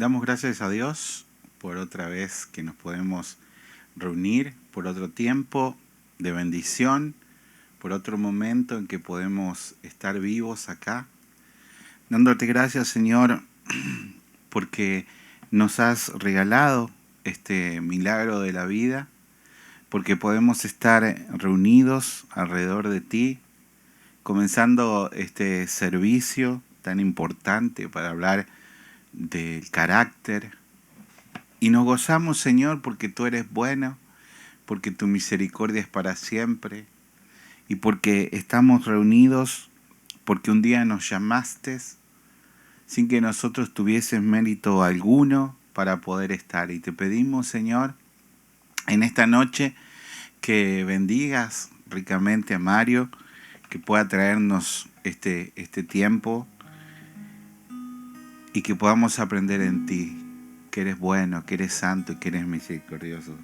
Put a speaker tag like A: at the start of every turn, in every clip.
A: Damos gracias a Dios por otra vez que nos podemos reunir, por otro tiempo de bendición, por otro momento en que podemos estar vivos acá. Dándote gracias, Señor, porque nos has regalado este milagro de la vida, porque podemos estar reunidos alrededor de ti, comenzando este servicio tan importante para hablar del carácter. Y nos gozamos, Señor, porque tú eres bueno, porque tu misericordia es para siempre, y porque estamos reunidos, porque un día nos llamaste sin que nosotros tuviesen mérito alguno para poder estar. Y te pedimos, Señor, en esta noche que bendigas ricamente a Mario, que pueda traernos este tiempo y que podamos aprender en ti, que eres bueno, que eres santo y que eres misericordioso.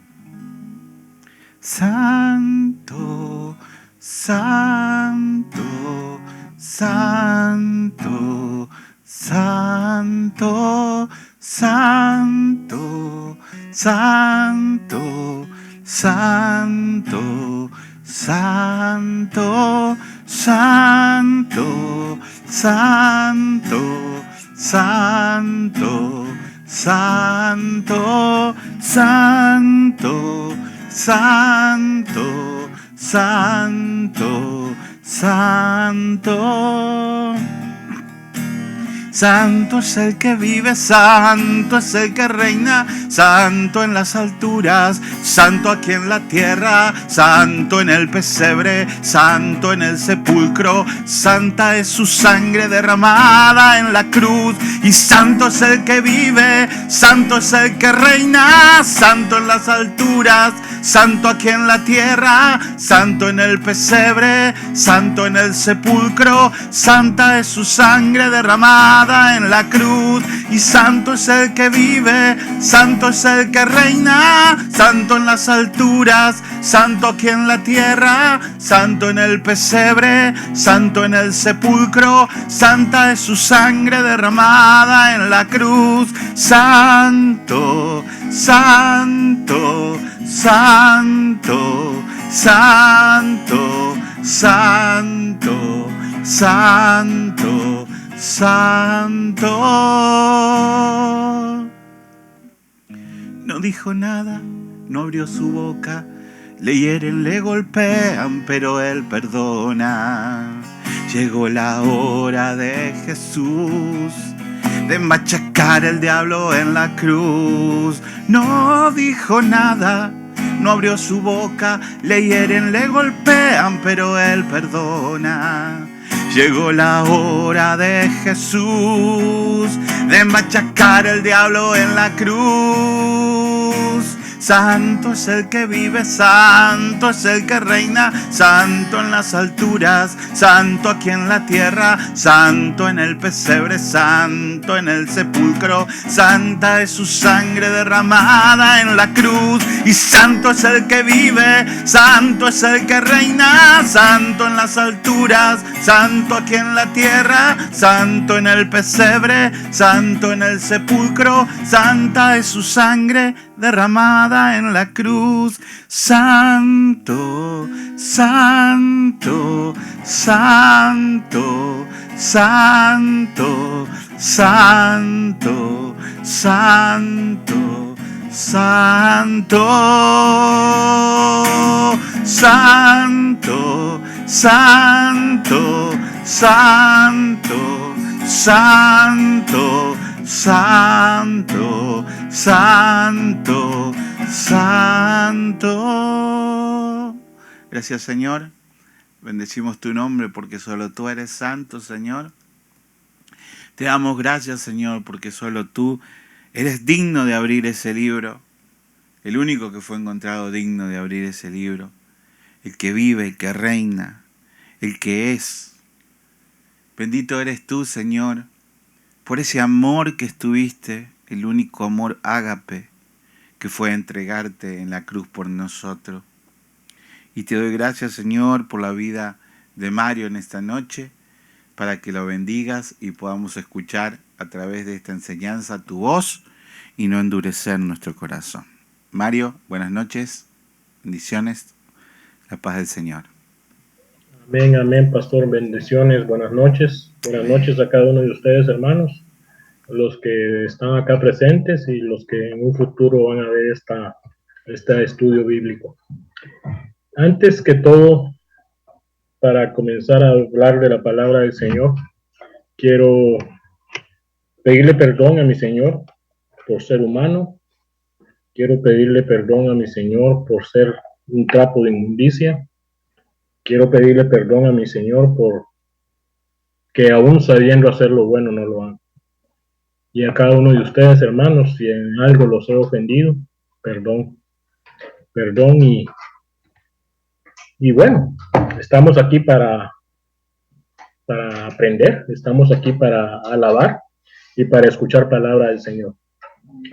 A: Santo, santo, santo, santo, santo, santo, santo, santo, santo, santo, santo, santo, santo, santo, santo, santo. Santo es el que vive, santo es el que reina, santo en las alturas, santo aquí en la tierra, santo en el pesebre, santo en el sepulcro, santa es su sangre derramada en la cruz, y santo es el que vive, santo es el que reina, santo en las alturas, santo aquí en la tierra, santo en el pesebre, santo en el sepulcro, santa es su sangre derramada en la cruz, y santo es el que vive, santo es el que reina, santo en las alturas, santo aquí en la tierra, santo en el pesebre, santo en el sepulcro, santa es su sangre derramada en la cruz, santo, santo, santo, santo, santo, santo, santo. No dijo nada, no abrió su boca, le hieren, le golpean, pero él perdona. Llegó la hora de Jesús, de machacar el diablo en la cruz. No dijo nada, no abrió su boca, le hieren, le golpean, pero él perdona. Llegó la hora de Jesús, de machacar el diablo en la cruz. Santo es el que vive, santo es el que reina, santo en las alturas, santo aquí en la tierra, santo en el pesebre, santo en el sepulcro, santa es su sangre derramada en la cruz, y santo es el que vive, santo es el que reina, santo en las alturas, santo aquí en la tierra, santo en el pesebre, santo en el sepulcro, santa es su sangre derramada en la cruz. Santo, santo, santo, santo, santo, santo, santo, santo, santo, santo, santo, santo, santo, santo. Gracias, Señor. Bendecimos tu nombre porque solo tú eres santo, Señor. Te damos gracias, Señor, porque solo tú eres digno de abrir ese libro. El único que fue encontrado digno de abrir ese libro. El que vive, el que reina, el que es. Bendito eres tú, Señor, por ese amor que estuviste, el único amor ágape, que fue entregarte en la cruz por nosotros. Y te doy gracias, Señor, por la vida de Mario en esta noche, para que lo bendigas y podamos escuchar a través de esta enseñanza tu voz y no endurecer nuestro corazón. Mario, buenas noches, bendiciones, la paz del Señor.
B: Amén, amén, pastor, bendiciones, buenas noches a cada uno de ustedes, hermanos, los que están acá presentes y los que en un futuro van a ver este estudio bíblico. Antes que todo, para comenzar a hablar de la palabra del Señor, quiero pedirle perdón a mi Señor por ser humano, quiero pedirle perdón a mi Señor por ser un trapo de inmundicia, quiero pedirle perdón a mi Señor por que aún sabiendo hacer lo bueno no lo hago. Y a cada uno de ustedes, hermanos, si en algo los he ofendido, perdón, perdón y bueno, estamos aquí para aprender, estamos aquí para alabar y para escuchar palabra del Señor.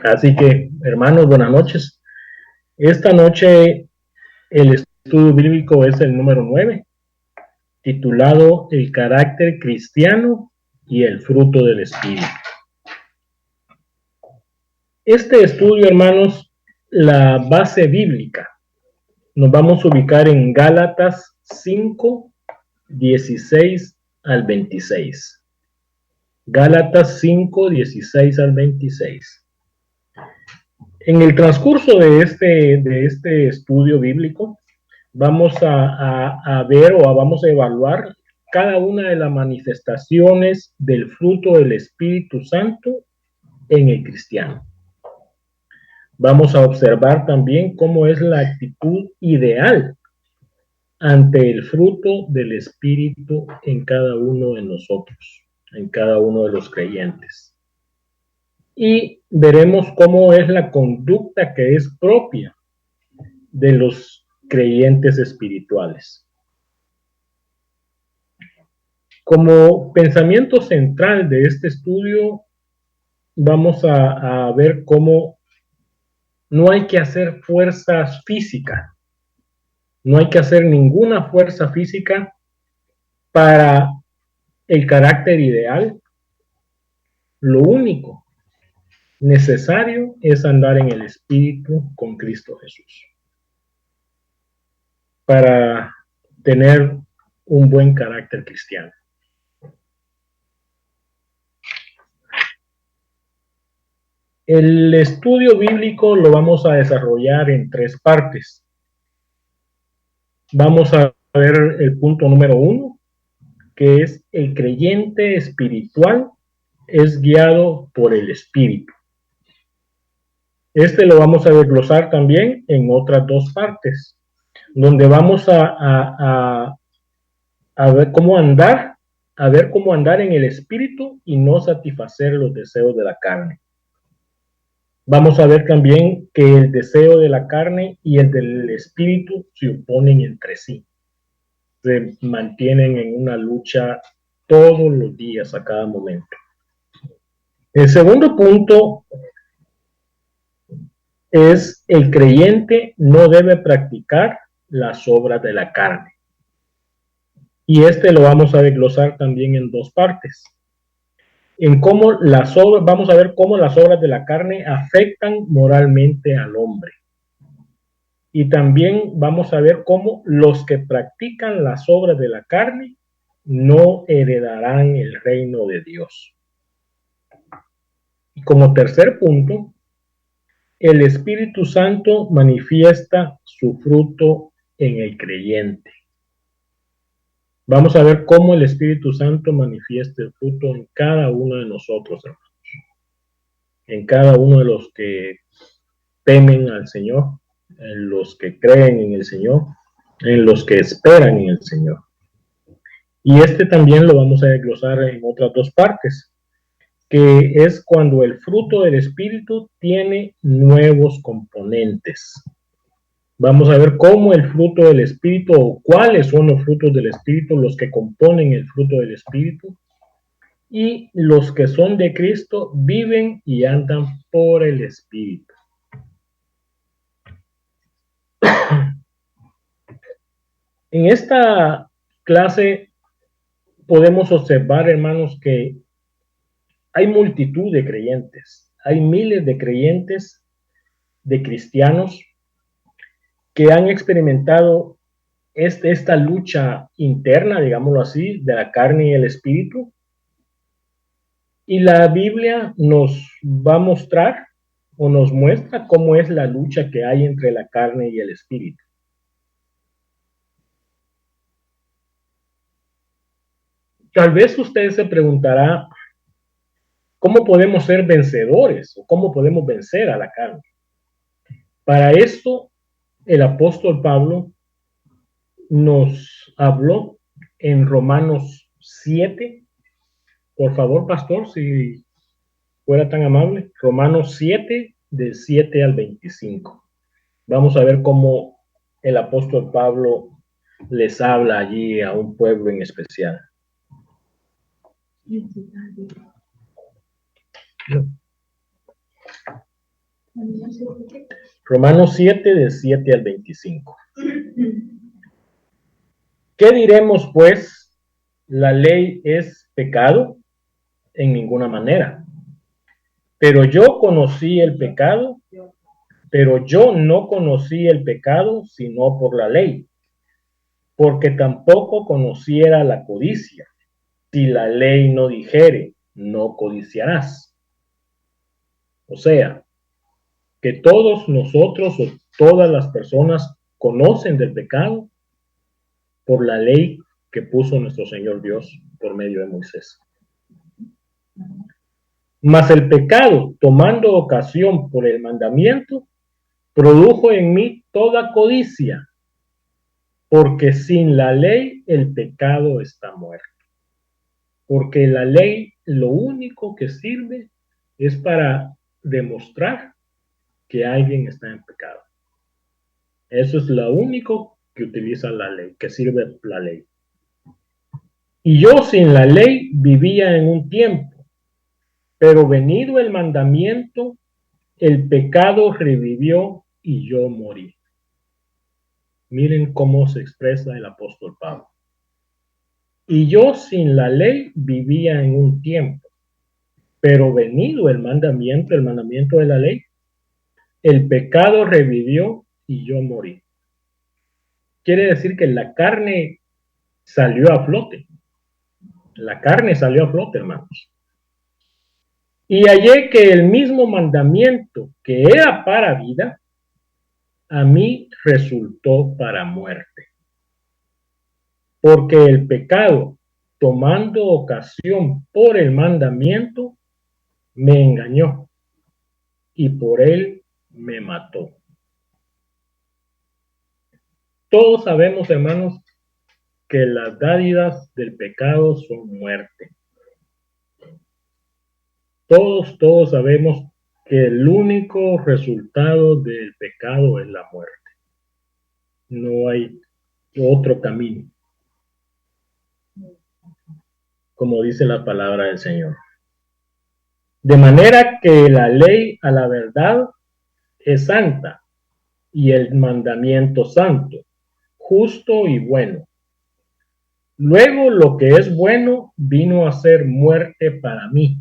B: Así que, hermanos, buenas noches. Esta noche el estudio bíblico es el número 9, titulado El carácter cristiano y el fruto del Espíritu. Este estudio, hermanos, la base bíblica, nos vamos a ubicar en Gálatas 5, 16 al 26. Gálatas 5, 16 al 26. En el transcurso de este estudio bíblico, vamos a ver o vamos a evaluar cada una de las manifestaciones del fruto del Espíritu Santo en el cristiano. Vamos a observar también cómo es la actitud ideal ante el fruto del Espíritu en cada uno de nosotros, en cada uno de los creyentes. Y veremos cómo es la conducta que es propia de los creyentes espirituales. Como pensamiento central de este estudio, vamos a ver cómo no hay que hacer fuerzas físicas, no hay que hacer ninguna fuerza física para el carácter ideal. Lo único necesario es andar en el Espíritu con Cristo Jesús para tener un buen carácter cristiano. El estudio bíblico lo vamos a desarrollar en 3 partes. Vamos a ver el punto número 1, que es el creyente espiritual es guiado por el Espíritu. Este lo vamos a desglosar también en otras 2 partes, donde vamos a ver cómo andar, en el Espíritu y no satisfacer los deseos de la carne. Vamos a ver también que el deseo de la carne y el del Espíritu se oponen entre sí. Se mantienen en una lucha todos los días, a cada momento. El segundo punto es: el creyente no debe practicar las obras de la carne. Y lo vamos a desglosar también en 2 partes. Vamos a ver cómo las obras de la carne afectan moralmente al hombre. Y también vamos a ver cómo los que practican las obras de la carne no heredarán el reino de Dios. Y como tercer punto, el Espíritu Santo manifiesta su fruto en el creyente. Vamos a ver cómo el Espíritu Santo manifiesta el fruto en cada uno de nosotros, hermanos. En cada uno de los que temen al Señor, en los que creen en el Señor, en los que esperan en el Señor. Y también lo vamos a desglosar en otras 2 partes, que es cuando el fruto del Espíritu tiene nuevos componentes. Vamos a ver cómo el fruto del Espíritu, o cuáles son los frutos del Espíritu, los que componen el fruto del Espíritu, y los que son de Cristo viven y andan por el Espíritu. En esta clase podemos observar, hermanos, que hay multitud de creyentes, hay miles de creyentes, de cristianos, que han experimentado esta lucha interna, digámoslo así, de la carne y el espíritu. Y la Biblia nos va a mostrar o nos muestra cómo es la lucha que hay entre la carne y el espíritu. Tal vez usted se preguntará, ¿cómo podemos ser vencedores o cómo podemos vencer a la carne? Para esto, el apóstol Pablo nos habló en Romanos 7. Por favor, pastor, si fuera tan amable. Romanos 7, del 7 al 25. Vamos a ver cómo el apóstol Pablo les habla allí a un pueblo en especial. Romanos 7, del 7 al 25. ¿Qué diremos, pues? ¿La ley es pecado? En ninguna manera. Pero yo conocí el pecado, pero yo no conocí el pecado sino por la ley, porque tampoco conociera la codicia, si la ley no dijere, no codiciarás. O sea, que todos nosotros o todas las personas conocen del pecado por la ley que puso nuestro Señor Dios por medio de Moisés. Mas el pecado, tomando ocasión por el mandamiento, produjo en mí toda codicia, porque sin la ley el pecado está muerto. Porque la ley lo único que sirve es para demostrar que alguien está en pecado. Eso es lo único que utiliza la ley, que sirve la ley. Y yo sin la ley vivía en un tiempo, pero venido el mandamiento, el pecado revivió y yo morí. Miren cómo se expresa el apóstol Pablo. Y yo sin la ley vivía en un tiempo, pero venido el mandamiento de la ley, el pecado revivió y yo morí. Quiere decir que la carne salió a flote. La carne salió a flote, hermanos. Y hallé que el mismo mandamiento que era para vida, a mí resultó para muerte. Porque el pecado, tomando ocasión por el mandamiento, me engañó y por él me mató. Todos sabemos, hermanos, que las dádivas del pecado son muerte. Todos sabemos que el único resultado del pecado es la muerte. No hay otro camino, como dice la palabra del Señor. De manera que la ley a la verdad es santa y el mandamiento santo, justo y bueno. Luego lo que es bueno vino a ser muerte para mí.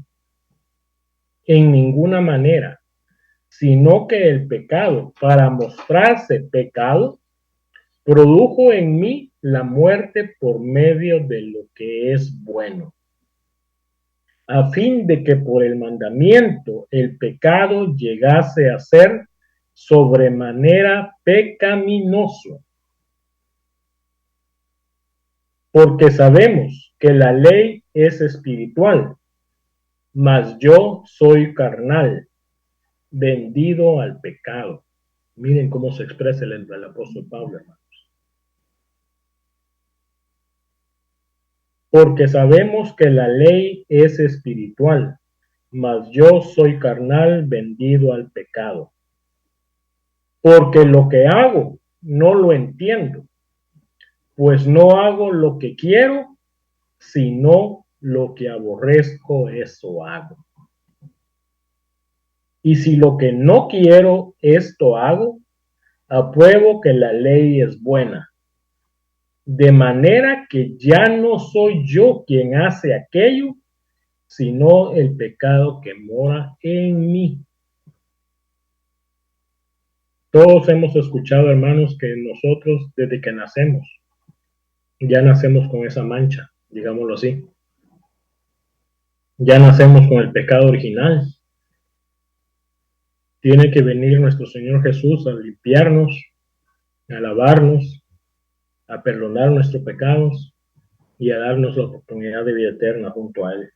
B: En ninguna manera, sino que el pecado, para mostrarse pecado, produjo en mí la muerte por medio de lo que es bueno, a fin de que por el mandamiento el pecado llegase a ser sobremanera pecaminoso. Porque sabemos que la ley es espiritual, mas yo soy carnal, vendido al pecado. Miren cómo se expresa el apóstol Pablo, hermanos. Porque sabemos que la ley es espiritual, mas yo soy carnal, vendido al pecado. Porque lo que hago no lo entiendo, pues no hago lo que quiero, sino lo que aborrezco, eso hago. Y si lo que no quiero, esto hago, apruebo que la ley es buena. De manera que ya no soy yo quien hace aquello, sino el pecado que mora en mí. Todos hemos escuchado, hermanos, que nosotros desde que nacemos, ya nacemos con esa mancha, digámoslo así. Ya nacemos con el pecado original. Tiene que venir nuestro Señor Jesús a limpiarnos, a lavarnos, a perdonar nuestros pecados y a darnos la oportunidad de vida eterna junto a Él.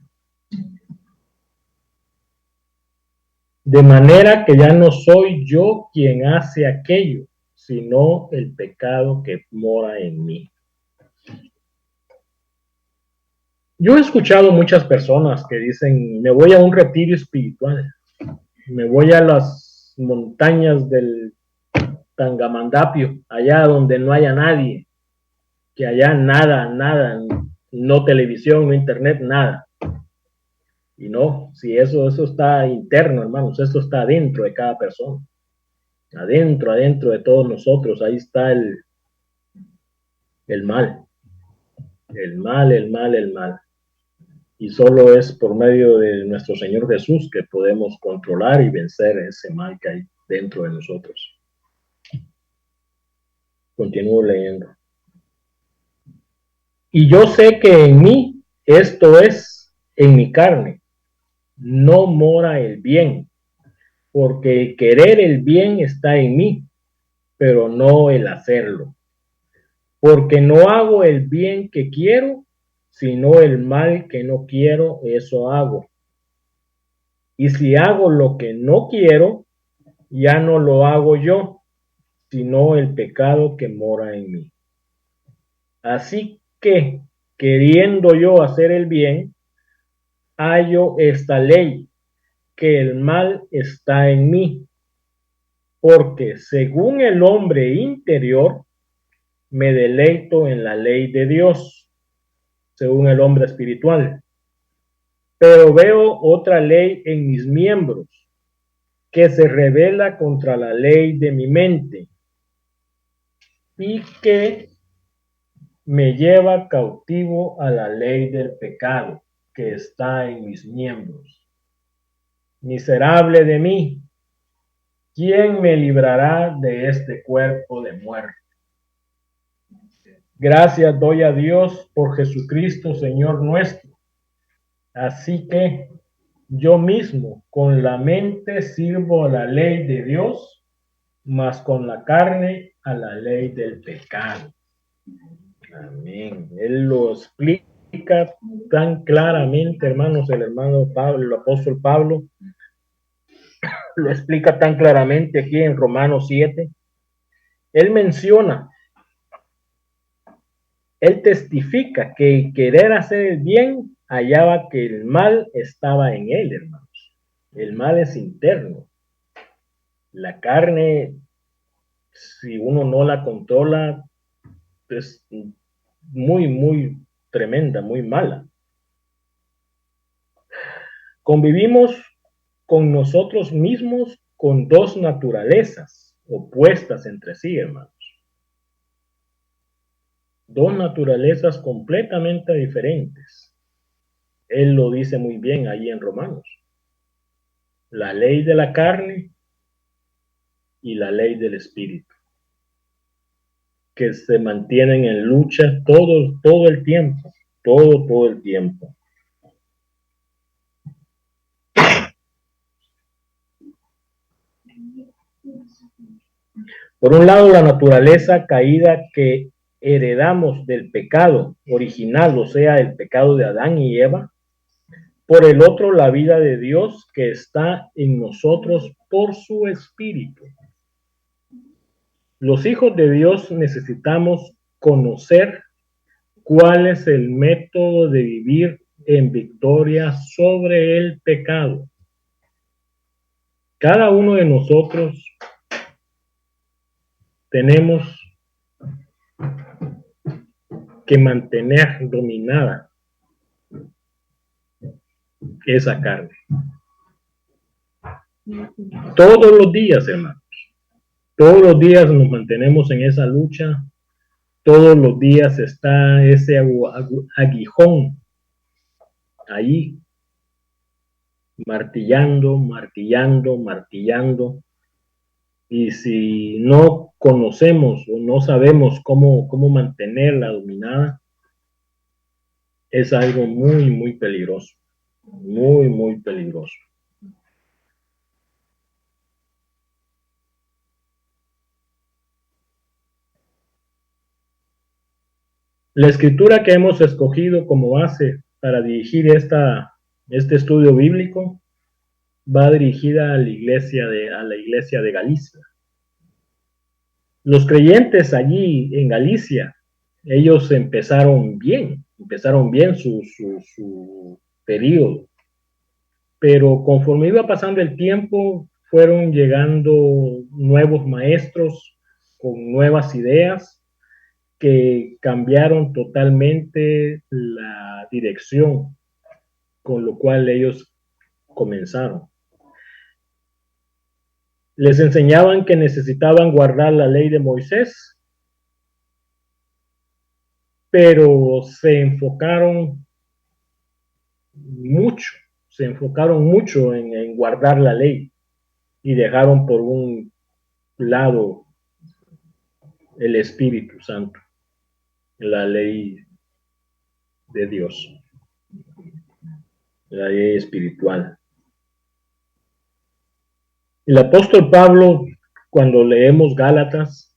B: De manera que ya no soy yo quien hace aquello, sino el pecado que mora en mí. Yo he escuchado muchas personas que dicen, me voy a un retiro espiritual, me voy a las montañas del Tangamandapio, allá donde no haya nadie, que allá nada, no televisión, no internet, nada. Y no, si eso está interno, hermanos, esto está adentro de cada persona, adentro de todos nosotros, ahí está el mal, el mal. Y solo es por medio de nuestro Señor Jesús que podemos controlar y vencer ese mal que hay dentro de nosotros. Continúo leyendo. Y yo sé que en mí, esto es, en mi carne, no mora el bien, porque el querer el bien está en mí, pero no el hacerlo. Porque no hago el bien que quiero, sino el mal que no quiero, eso hago. Y si hago lo que no quiero, ya no lo hago yo, sino el pecado que mora en mí. Así que, queriendo yo hacer el bien, hallo esta ley, que el mal está en mí, porque según el hombre interior, me deleito en la ley de Dios, según el hombre espiritual. Pero veo otra ley en mis miembros, que se revela contra la ley de mi mente y que me lleva cautivo a la ley del pecado que está en mis miembros. Miserable de mí, ¿quién me librará de este cuerpo de muerte? Gracias doy a Dios por Jesucristo, Señor nuestro. Así que yo mismo con la mente sirvo a la ley de Dios, mas con la carne a la ley del pecado. Amén. Él lo explica tan claramente, hermanos, el hermano Pablo, el apóstol Pablo, lo explica tan claramente aquí en Romanos 7. Él menciona, él testifica que el querer hacer el bien hallaba que el mal estaba en él, hermanos. El mal es interno. La carne, si uno no la controla, es muy tremenda, muy mala. Convivimos con nosotros mismos con dos naturalezas opuestas entre sí, hermanos. Dos naturalezas completamente diferentes. Él lo dice muy bien ahí en Romanos. La ley de la carne y la ley del espíritu, que se mantienen en lucha todo el tiempo, todo el tiempo. Por un lado, la naturaleza caída que heredamos del pecado original, o sea, el pecado de Adán y Eva. Por el otro, la vida de Dios que está en nosotros por su Espíritu. Los hijos de Dios necesitamos conocer cuál es el método de vivir en victoria sobre el pecado. Cada uno de nosotros tenemos que mantener dominada esa carne. Todos los días, hermanos. Todos los días nos mantenemos en esa lucha. Todos los días está ese aguijón ahí martillando, martillando, martillando. Y si no conocemos o no sabemos cómo mantenerla dominada, es algo muy, muy peligroso. Muy, muy peligroso. La escritura que hemos escogido como base para dirigir este estudio bíblico va dirigida a la iglesia de Galicia. Los creyentes allí en Galicia, ellos empezaron bien su periodo, pero conforme iba pasando el tiempo, fueron llegando nuevos maestros con nuevas ideas que cambiaron totalmente la dirección con lo cual ellos comenzaron. Les enseñaban que necesitaban guardar la ley de Moisés, pero mucho, se enfocaron mucho en guardar la ley y dejaron por un lado el Espíritu Santo, la ley de Dios, la ley espiritual. El apóstol Pablo, cuando leemos Gálatas,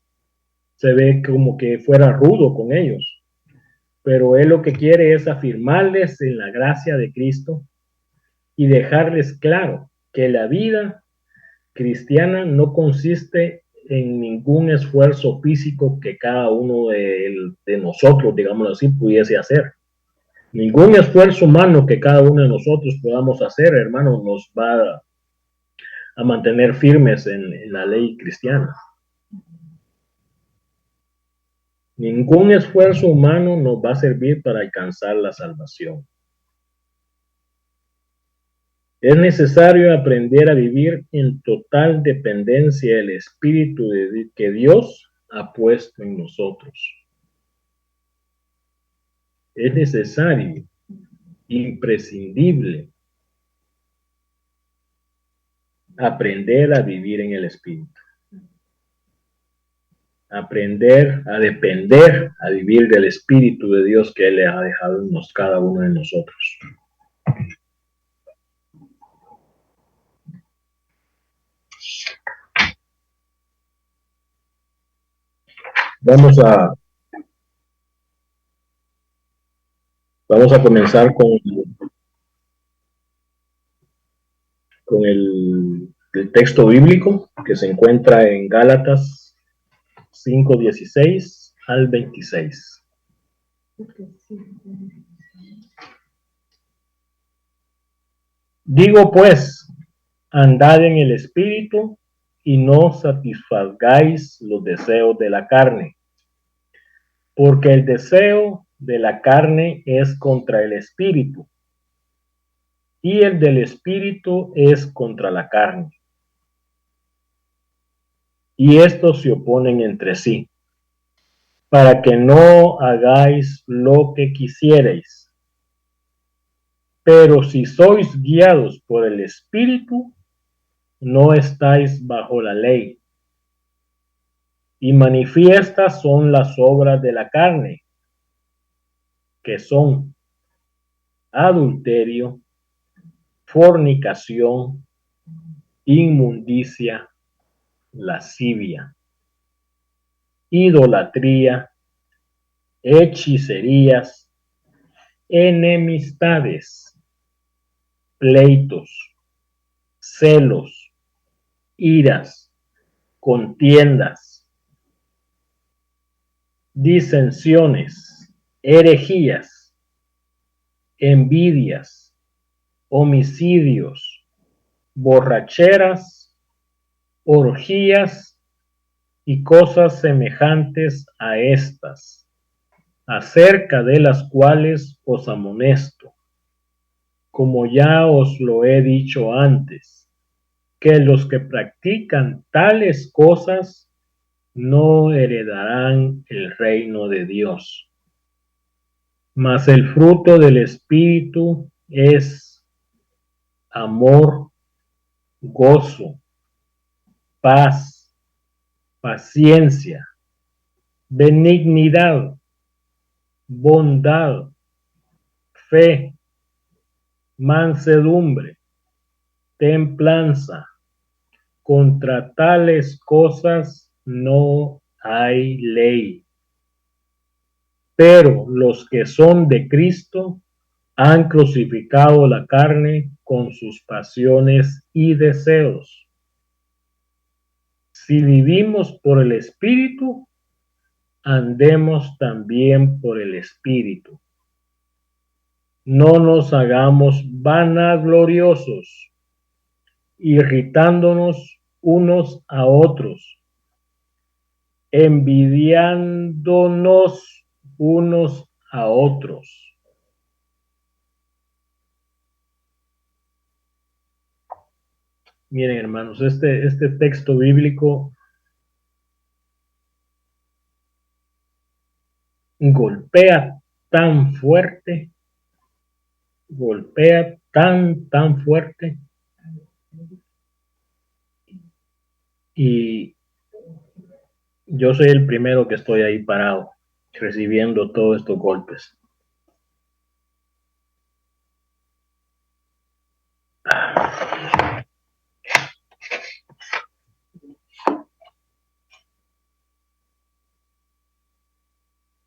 B: se ve como que fuera rudo con ellos, pero él lo que quiere es afirmarles en la gracia de Cristo y dejarles claro que la vida cristiana no consiste en ningún esfuerzo físico que cada uno de nosotros, digámoslo así, pudiese hacer. Ningún esfuerzo humano que cada uno de nosotros podamos hacer, hermano, nos va a mantener firmes en la ley cristiana. Ningún esfuerzo humano nos va a servir para alcanzar la salvación. Es necesario aprender a vivir en total dependencia del Espíritu que Dios ha puesto en nosotros. Es necesario, imprescindible, aprender a vivir en el Espíritu. Aprender a depender, a vivir del Espíritu de Dios que Él le ha dejado en cada uno de nosotros. Vamos a comenzar con el texto bíblico que se encuentra en Gálatas 5:16 al 26. Digo pues, andad en el Espíritu y no satisfagáis los deseos de la carne, porque el deseo de la carne es contra el Espíritu y el del Espíritu es contra la carne. Y estos se oponen entre sí, para que no hagáis lo que quisierais. Pero si sois guiados por el Espíritu, no estáis bajo la ley. Y manifiestas son las obras de la carne, que son adulterio, fornicación, inmundicia, lascivia, idolatría, hechicerías, enemistades, pleitos, celos, iras, contiendas, disensiones, herejías, envidias, homicidios, borracheras, orgías y cosas semejantes a estas, acerca de las cuales os amonesto, como ya os lo he dicho antes, que los que practican tales cosas no heredarán el reino de Dios. Mas el fruto del Espíritu es amor, gozo, paz, paciencia, benignidad, bondad, fe, mansedumbre, templanza. Contra tales cosas no hay ley. Pero los que son de Cristo han crucificado la carne con sus pasiones y deseos. Si vivimos por el Espíritu, andemos también por el Espíritu. No nos hagamos vanagloriosos, irritándonos unos a otros, envidiándonos unos a otros. Miren, hermanos, este texto bíblico golpea tan fuerte, golpea tan fuerte, y yo soy el primero que estoy ahí parado, recibiendo todos estos golpes.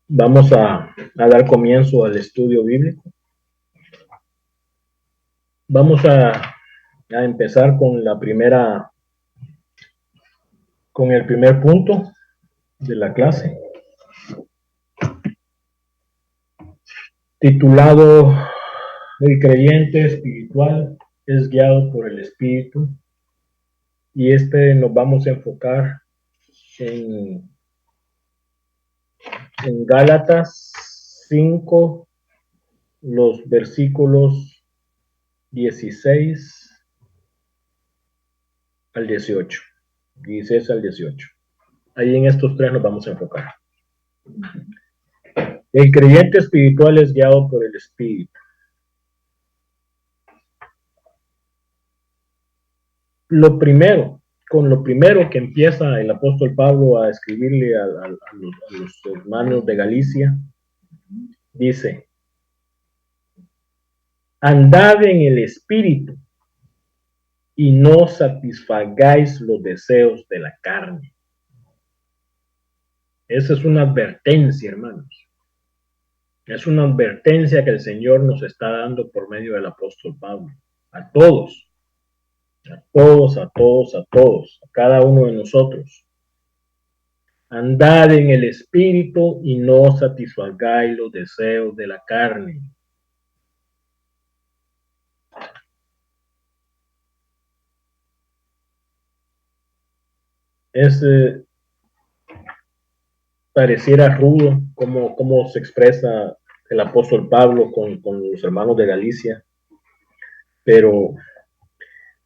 B: Vamos a dar comienzo al estudio bíblico. Vamos a empezar con el primer punto de la clase, titulado El creyente espiritual es guiado por el Espíritu, y nos vamos a enfocar en Gálatas 5, los versículos 16 al 18. 16 al 18. Ahí en estos tres nos vamos a enfocar. El creyente espiritual es guiado por el Espíritu. Lo primero que empieza el apóstol Pablo a escribirle a los hermanos de Galicia, dice: andad en el Espíritu y no satisfagáis los deseos de la carne. Esa es una advertencia, hermanos. Es una advertencia que el Señor nos está dando por medio del apóstol Pablo. A todos, a cada uno de nosotros. Andad en el Espíritu y no satisfagáis los deseos de la carne. Pareciera rudo cómo se expresa el apóstol Pablo con los hermanos de Galicia, pero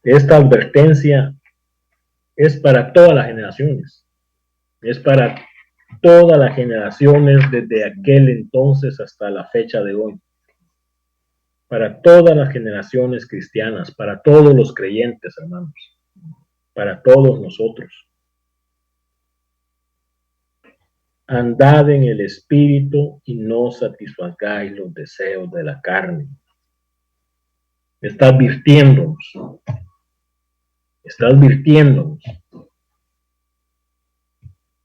B: esta advertencia es para todas las generaciones, es para todas las generaciones desde aquel entonces hasta la fecha de hoy, para todas las generaciones cristianas, para todos los creyentes, hermanos, para todos nosotros. Andad en el Espíritu y no satisfagáis los deseos de la carne. Está advirtiéndonos.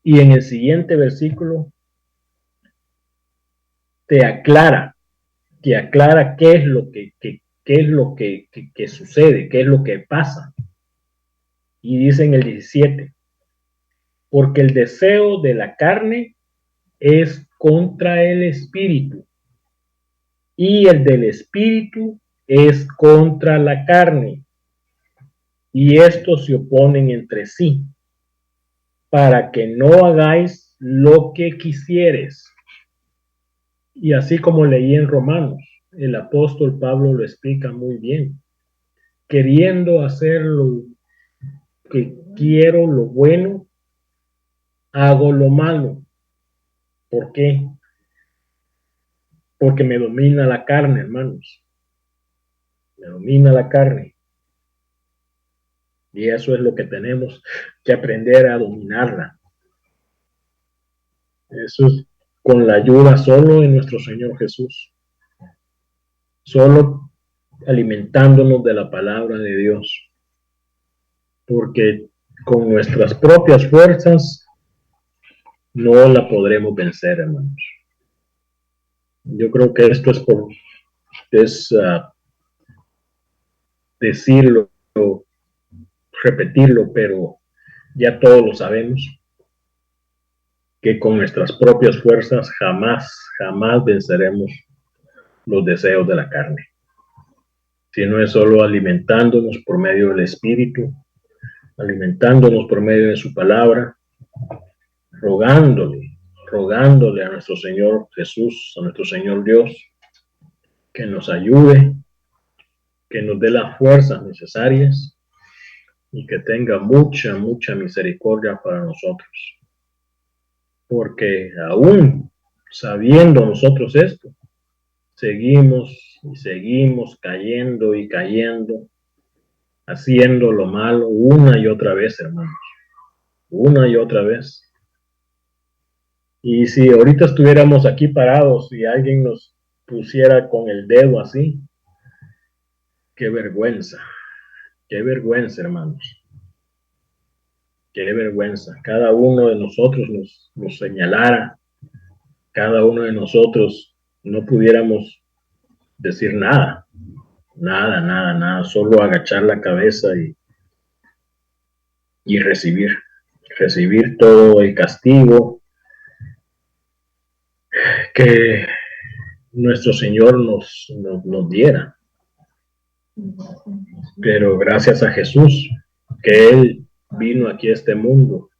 B: Y en el siguiente versículo te aclara qué es lo que sucede, qué es lo que pasa. Y dice en el 17: porque el deseo de la carne es contra el Espíritu, y el del Espíritu es contra la carne, y estos se oponen entre sí, para que no hagáis lo que quisieres. Y así como leí en Romanos, el apóstol Pablo lo explica muy bien. Queriendo hacer lo que quiero, lo bueno, hago lo malo. ¿Por qué? Porque me domina la carne, hermanos. Me domina la carne. Y eso es lo que tenemos que aprender a dominarla. Eso es con la ayuda solo de nuestro Señor Jesús. Solo alimentándonos de la palabra de Dios. Porque con nuestras propias fuerzas no la podremos vencer, hermanos. Yo creo que esto es decirlo, repetirlo, pero ya todos lo sabemos, que con nuestras propias fuerzas jamás venceremos los deseos de la carne. Si no es solo alimentándonos por medio del Espíritu, alimentándonos por medio de su palabra, rogándole a nuestro Señor Jesús, a nuestro Señor Dios, que nos ayude, que nos dé las fuerzas necesarias y que tenga mucha misericordia para nosotros. Porque aún sabiendo nosotros esto, seguimos cayendo y cayendo, haciendo lo malo una y otra vez, hermanos. Una y otra vez. Y si ahorita estuviéramos aquí parados y alguien nos pusiera con el dedo así, qué vergüenza, hermanos. Qué vergüenza. Cada uno de nosotros nos señalara, cada uno de nosotros no pudiéramos decir nada, solo agachar la cabeza y recibir todo el castigo que nuestro Señor nos diera. Pero gracias a Jesús, que Él vino aquí a este mundo,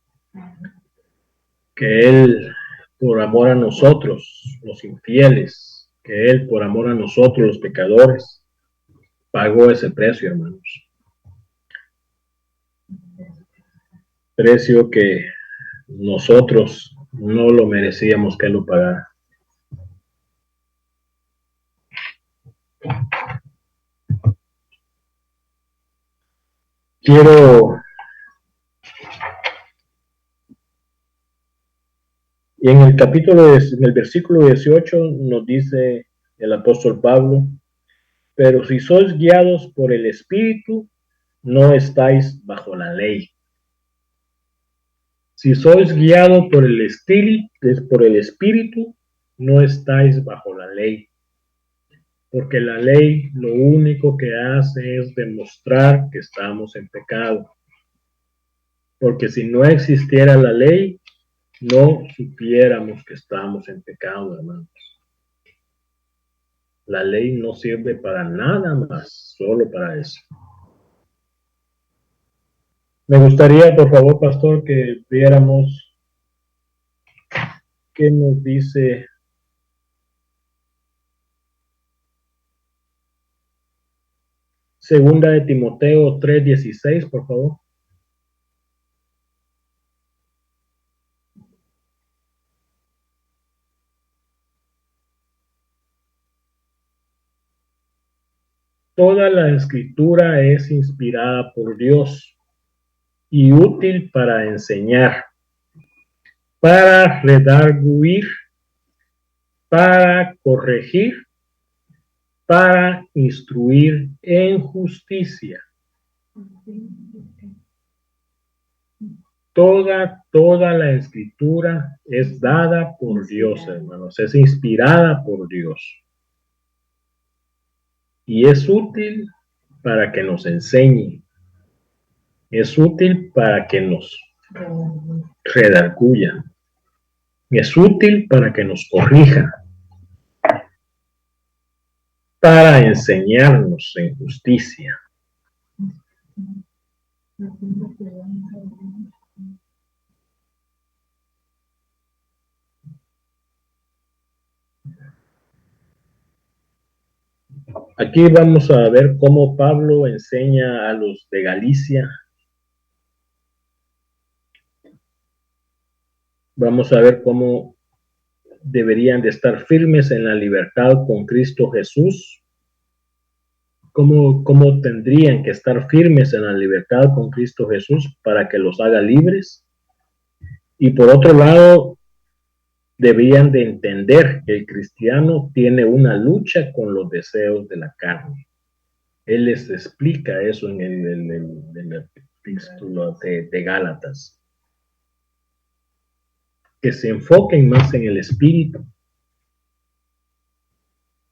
B: que Él por amor a nosotros, los infieles, que Él por amor a nosotros, los pecadores, pagó ese precio, hermanos. Precio que nosotros no lo merecíamos que Él lo pagara. Y en el versículo 18 nos dice el apóstol Pablo, pero si sois guiados por el Espíritu, no estáis bajo la ley. Si sois guiados por el Espíritu, no estáis bajo la ley. Porque la ley lo único que hace es demostrar que estamos en pecado. Porque si no existiera la ley, no supiéramos que estamos en pecado, hermanos. La ley no sirve para nada más, solo para eso. Me gustaría, por favor, pastor, que viéramos qué nos dice Segunda de Timoteo 3:16, por favor. Toda la escritura es inspirada por Dios y útil para enseñar, para redarguir, para corregir, para instruir en justicia. Toda la escritura es dada por Dios, hermanos, es inspirada por Dios. Y es útil para que nos enseñe, es útil para que nos redarguya, es útil para que nos corrija, para enseñarnos en justicia. Aquí vamos a ver cómo Pablo enseña a los de Galicia. Vamos a ver cómo deberían de estar firmes en la libertad con Cristo Jesús. cómo tendrían que estar firmes en la libertad con Cristo Jesús para que los haga libres. Y por otro lado, debían de entender que el cristiano tiene una lucha con los deseos de la carne. Él les explica eso en el epístola de Gálatas. Que se enfoquen más en el espíritu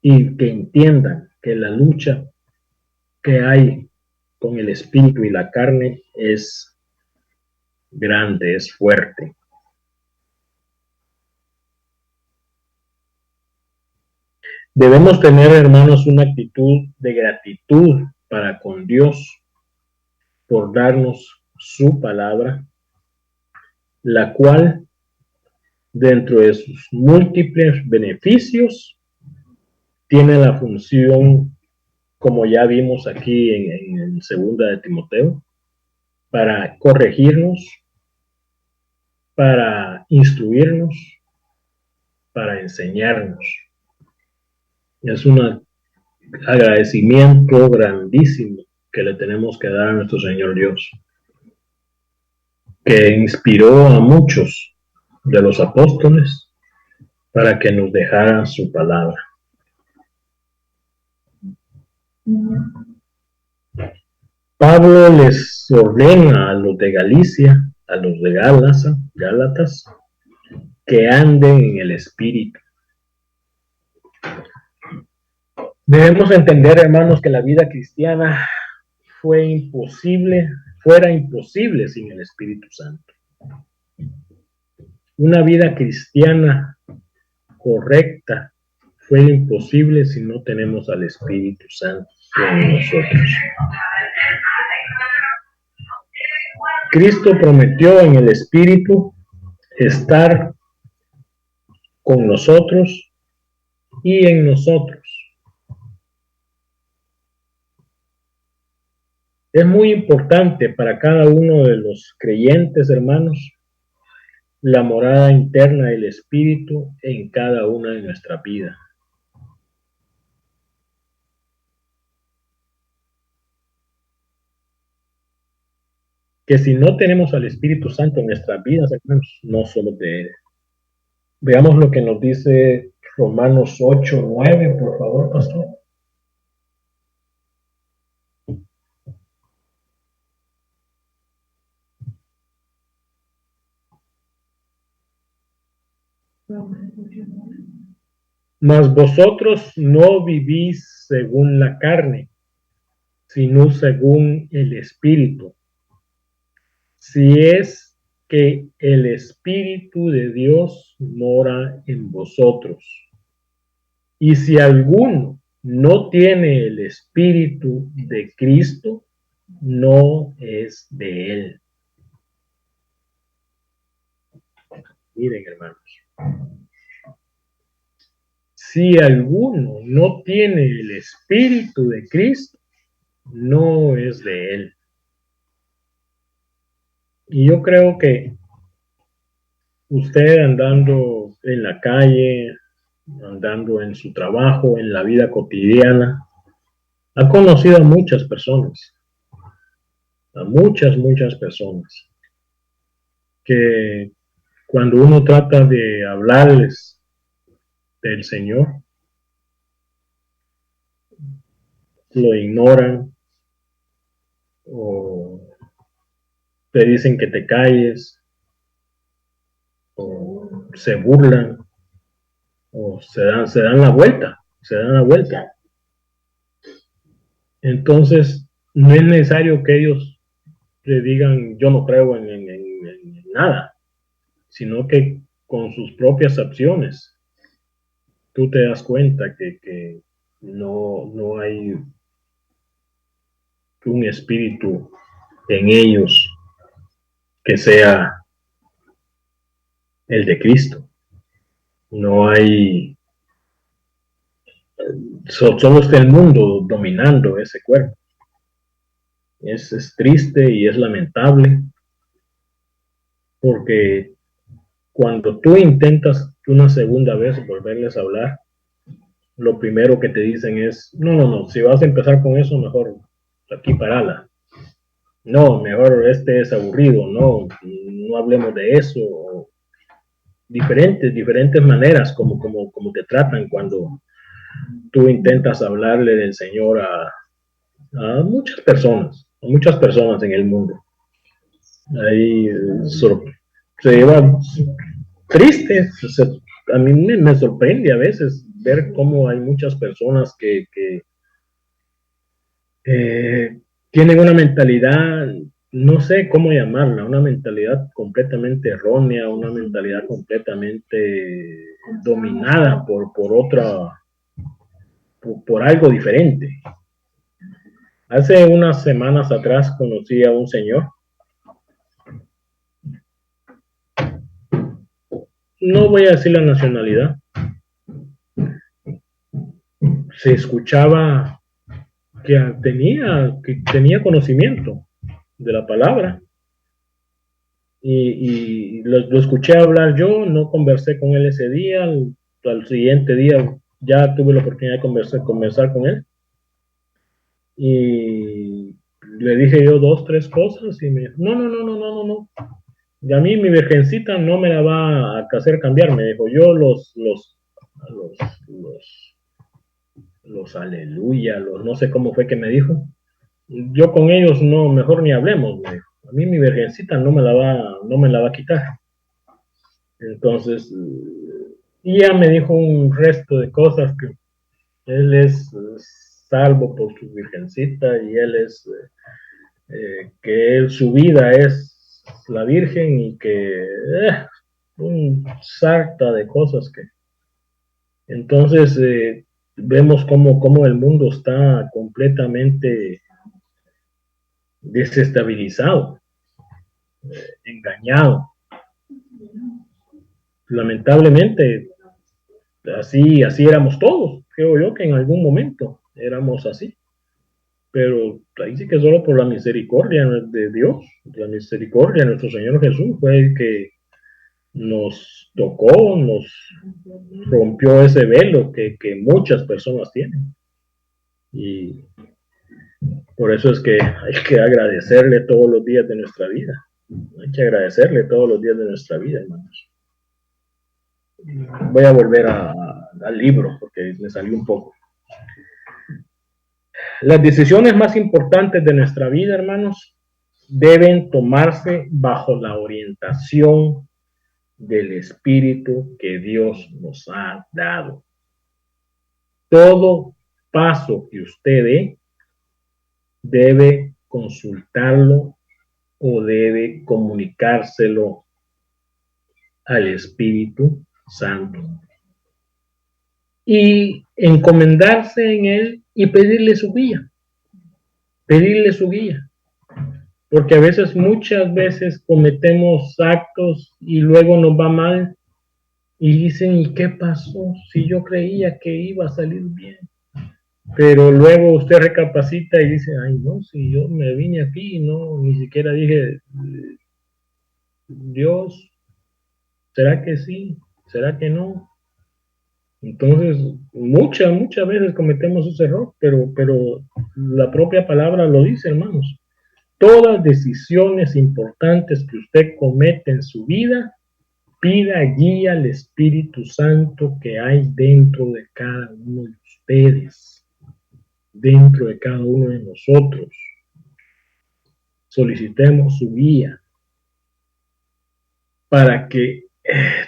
B: y que entiendan que la lucha que hay con el espíritu y la carne es grande, es fuerte. Debemos tener, hermanos, una actitud de gratitud para con Dios por darnos su palabra, la cual, dentro de sus múltiples beneficios, tiene la función, como ya vimos aquí en segunda de Timoteo, para corregirnos, para instruirnos, para enseñarnos. Es un agradecimiento grandísimo que le tenemos que dar a nuestro Señor Dios, que inspiró a muchos de los apóstoles para que nos dejara su palabra. Pablo les ordena a los de Galicia, a los de Gálatas, que anden en el Espíritu. Debemos entender, hermanos, que la vida cristiana fuera imposible sin el Espíritu Santo. Una vida cristiana correcta fue imposible si no tenemos al Espíritu Santo en nosotros. Cristo prometió en el Espíritu estar con nosotros y en nosotros. Es muy importante para cada uno de los creyentes, hermanos, la morada interna del Espíritu en cada una de nuestras vidas. Que si no tenemos al Espíritu Santo en nuestras vidas, hermanos, no somos de Él. Veamos lo que nos dice Romanos 8:9, por favor, pastor. Mas vosotros no vivís según la carne, sino según el Espíritu. Si es que el Espíritu de Dios mora en vosotros. Y si alguno no tiene el Espíritu de Cristo, no es de Él. Miren, hermanos. Si alguno no tiene el Espíritu de Cristo, no es de Él. Y yo creo que usted andando en la calle, andando en su trabajo, en la vida cotidiana, ha conocido a muchas personas, a muchas personas, que cuando uno trata de hablarles del Señor, lo ignoran o te dicen que te calles, o se burlan, o se dan la vuelta. Entonces, no es necesario que ellos le digan yo no creo en nada, sino que con sus propias acciones tú te das cuenta que no hay un espíritu en ellos que sea el de Cristo. No hay, solo está el mundo dominando ese cuerpo. Es triste y es lamentable, porque cuando tú intentas una segunda vez volverles a hablar, lo primero que te dicen es, no, no, no, si vas a empezar con eso, mejor aquí parala. No, mejor este es aburrido, no, no hablemos de eso. Diferentes maneras como te tratan cuando tú intentas hablarle del Señor a muchas personas en el mundo. Ahí se lleva triste. A mí me sorprende a veces ver cómo hay muchas personas que tienen una mentalidad, no sé cómo llamarla, una mentalidad completamente errónea, una mentalidad completamente dominada por algo diferente. Hace unas semanas atrás conocí a un señor, no voy a decir la nacionalidad, se escuchaba que tenía conocimiento de la palabra y lo escuché hablar yo, no conversé con él ese día, al siguiente día ya tuve la oportunidad de conversar con él y le dije yo dos, tres cosas y me dijo, no, no, no, no, no, no, no. Y a mí mi virgencita no me la va a hacer cambiar, me dijo, yo los, los, los aleluya, los no sé cómo fue que me dijo, yo con ellos no, mejor ni hablemos, me dijo. A mí mi virgencita no me la va a quitar. Entonces, y ya me dijo un resto de cosas que él es salvo por su virgencita y él es que él, su vida es la virgen y que un sarta de cosas que entonces vemos cómo el mundo está completamente desestabilizado, engañado. Lamentablemente, así éramos todos. Creo yo que en algún momento éramos así. Pero ahí sí que solo por la misericordia de Dios, la misericordia de nuestro Señor Jesús fue el que nos tocó, nos rompió ese velo que muchas personas tienen. Y por eso es que hay que agradecerle todos los días de nuestra vida. Hay que agradecerle todos los días de nuestra vida, hermanos. Voy a volver al libro porque me salió un poco. Las decisiones más importantes de nuestra vida, hermanos, deben tomarse bajo la orientación del Espíritu que Dios nos ha dado. Todo paso que usted dé debe consultarlo o debe comunicárselo al Espíritu Santo y encomendarse en él y pedirle su guía, porque a veces, muchas veces cometemos actos y luego nos va mal y dicen, ¿y qué pasó? Si yo creía que iba a salir bien. Pero luego usted recapacita y dice, ay no, si yo me vine aquí y no, ni siquiera dije, Dios, ¿será que sí? ¿Será que no? Entonces, muchas veces cometemos ese error, pero la propia palabra lo dice, hermanos. Todas decisiones importantes que usted comete en su vida, pida guía al Espíritu Santo que hay dentro de cada uno de ustedes, dentro de cada uno de nosotros. Solicitemos su guía para que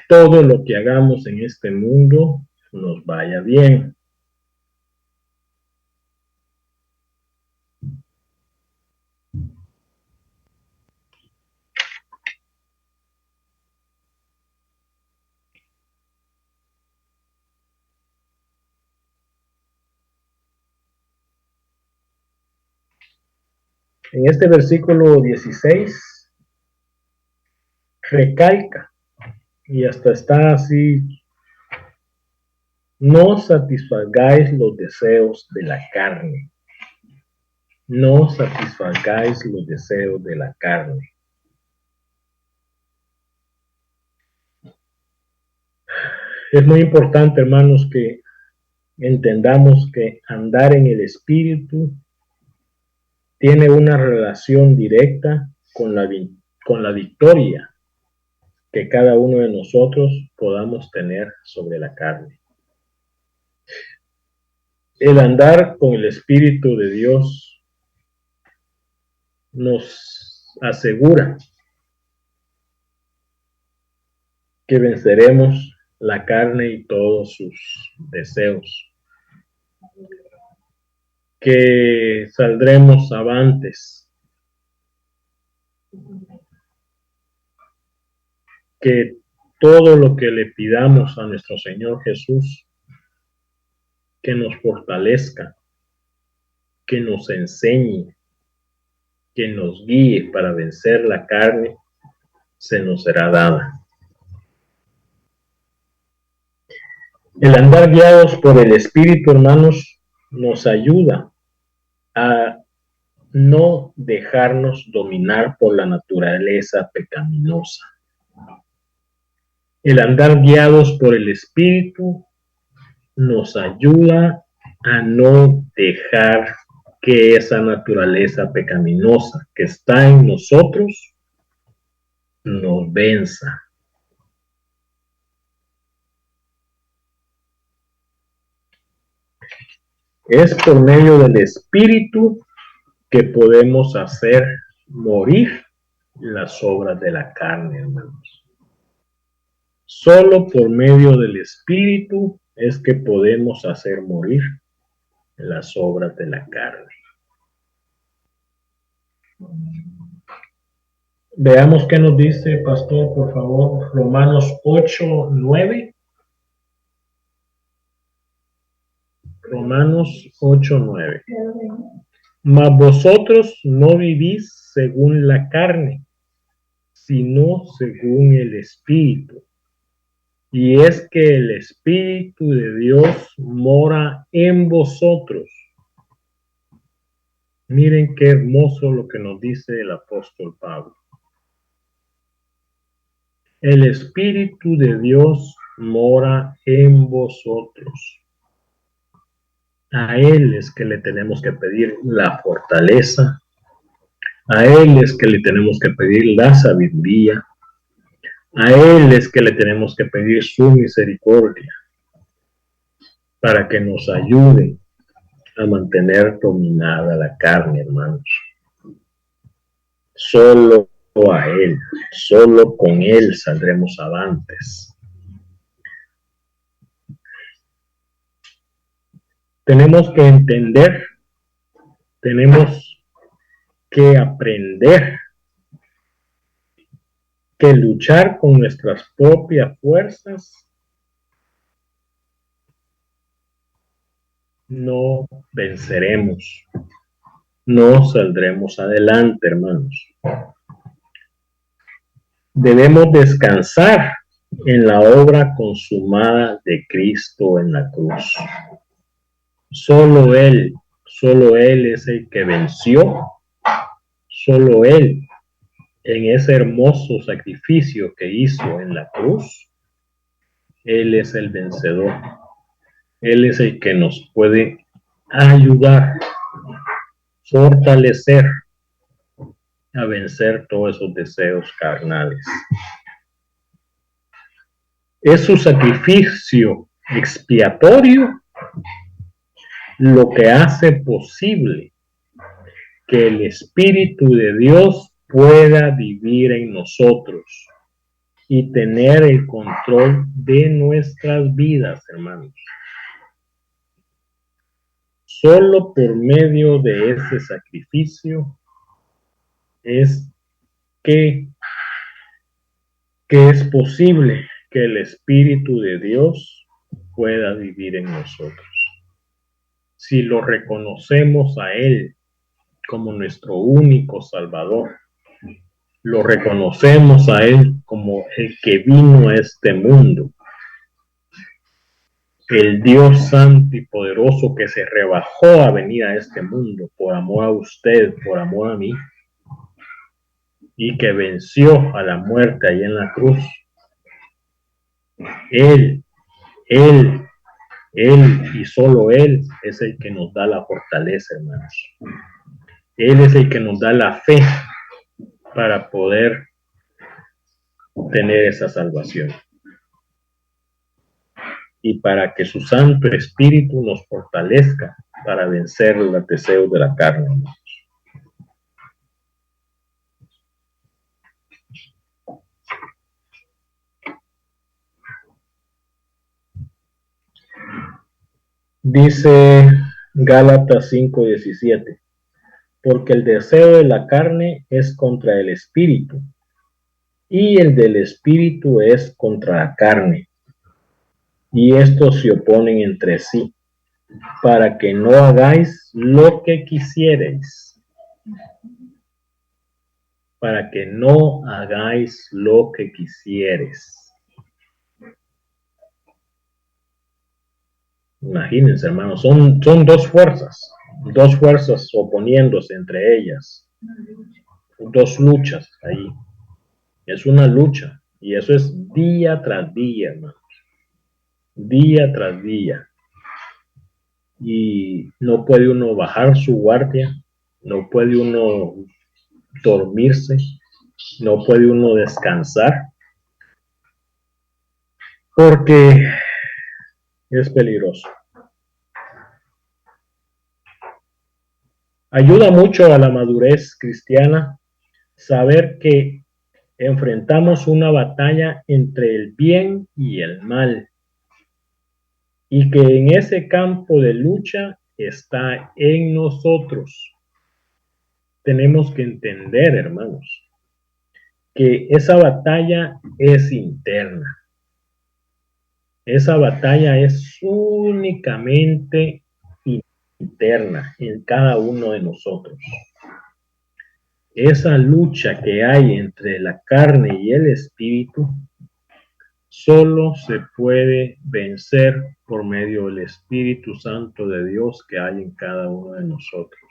B: todo lo que hagamos en este mundo nos vaya bien. En este versículo 16 recalca, y hasta está así, no satisfagáis los deseos de la carne. No satisfagáis los deseos de la carne. Es muy importante, hermanos, que entendamos que andar en el Espíritu tiene una relación directa con la victoria que cada uno de nosotros podamos tener sobre la carne. El andar con el Espíritu de Dios nos asegura que venceremos la carne y todos sus deseos, que saldremos avantes, que todo lo que le pidamos a nuestro Señor Jesús, que nos fortalezca, que nos enseñe, que nos guíe para vencer la carne, se nos será dada. El andar guiados por el Espíritu, hermanos, nos ayuda a no dejarnos dominar por la naturaleza pecaminosa. El andar guiados por el Espíritu nos ayuda a no dejar que esa naturaleza pecaminosa que está en nosotros nos venza. Es por medio del Espíritu que podemos hacer morir las obras de la carne, hermanos. Solo por medio del Espíritu es que podemos hacer morir las obras de la carne. Veamos qué nos dice, pastor, por favor, Romanos 8:9. Romanos 8:9. Mas vosotros no vivís según la carne, sino según el Espíritu. Y es que el Espíritu de Dios mora en vosotros. Miren qué hermoso lo que nos dice el apóstol Pablo. El Espíritu de Dios mora en vosotros. A Él es que le tenemos que pedir la fortaleza. A Él es que le tenemos que pedir la sabiduría. A Él es que le tenemos que pedir su misericordia para que nos ayude a mantener dominada la carne, hermanos. Solo a Él, solo con Él saldremos avantes. Tenemos que entender, tenemos que aprender que luchar con nuestras propias fuerzas no venceremos, no saldremos adelante, hermanos. Debemos descansar en la obra consumada de Cristo en la cruz. Solo Él es el que venció, solo Él, en ese hermoso sacrificio que hizo en la cruz, Él es el vencedor. Él es el que nos puede ayudar, fortalecer a vencer todos esos deseos carnales. Es su sacrificio expiatorio lo que hace posible que el Espíritu de Dios pueda vivir en nosotros y tener el control de nuestras vidas, hermanos. Solo por medio de ese sacrificio es que es posible que el Espíritu de Dios pueda vivir en nosotros. Si lo reconocemos a Él como nuestro único Salvador, lo reconocemos a Él como el que vino a este mundo, el Dios santo y poderoso que se rebajó a venir a este mundo por amor a usted, por amor a mí, y que venció a la muerte ahí en la cruz. Él y y solo Él es el que nos da la fortaleza, hermanos. Él es el que nos da la fe para poder tener esa salvación. Y para que su Santo Espíritu nos fortalezca para vencer los deseos de la carne, hermanos. Dice Gálatas 5:17, porque el deseo de la carne es contra el espíritu, y el del espíritu es contra la carne, y estos se oponen entre sí, para que no hagáis lo que quisierais. Para que no hagáis lo que quisieres. Imagínense, hermanos, son dos fuerzas oponiéndose entre ellas, dos luchas ahí. Es una lucha, y eso es día tras día, hermanos, día tras día. Y no puede uno bajar su guardia, no puede uno dormirse, no puede uno descansar, porque es peligroso. Ayuda mucho a la madurez cristiana saber que enfrentamos una batalla entre el bien y el mal, y que en ese campo de lucha está en nosotros. Tenemos que entender, hermanos, que esa batalla es interna. Esa batalla es únicamente interna en cada uno de nosotros. Esa lucha que hay entre la carne y el espíritu solo se puede vencer por medio del Espíritu Santo de Dios que hay en cada uno de nosotros.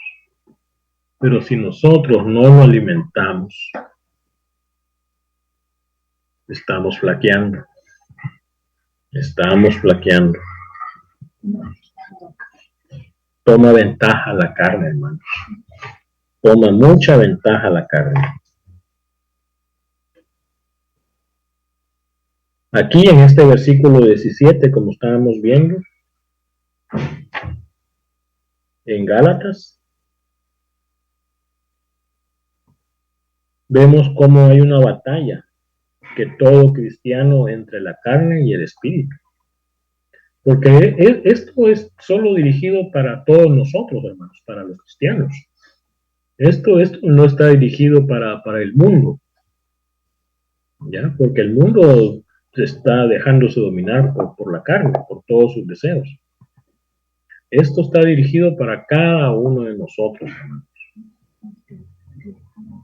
B: Pero si nosotros no lo alimentamos, estamos flaqueando. Estamos flaqueando. Toma ventaja la carne, hermanos. Toma mucha ventaja la carne. Aquí en este versículo 17, como estábamos viendo, en Gálatas, vemos cómo hay una batalla que todo cristiano entre la carne y el espíritu. Porque esto es solo dirigido para todos nosotros, hermanos, para los cristianos. Esto no está dirigido para el mundo, ¿ya? Porque el mundo se está dejándose dominar por la carne, por todos sus deseos. Esto está dirigido para cada uno de nosotros, hermanos.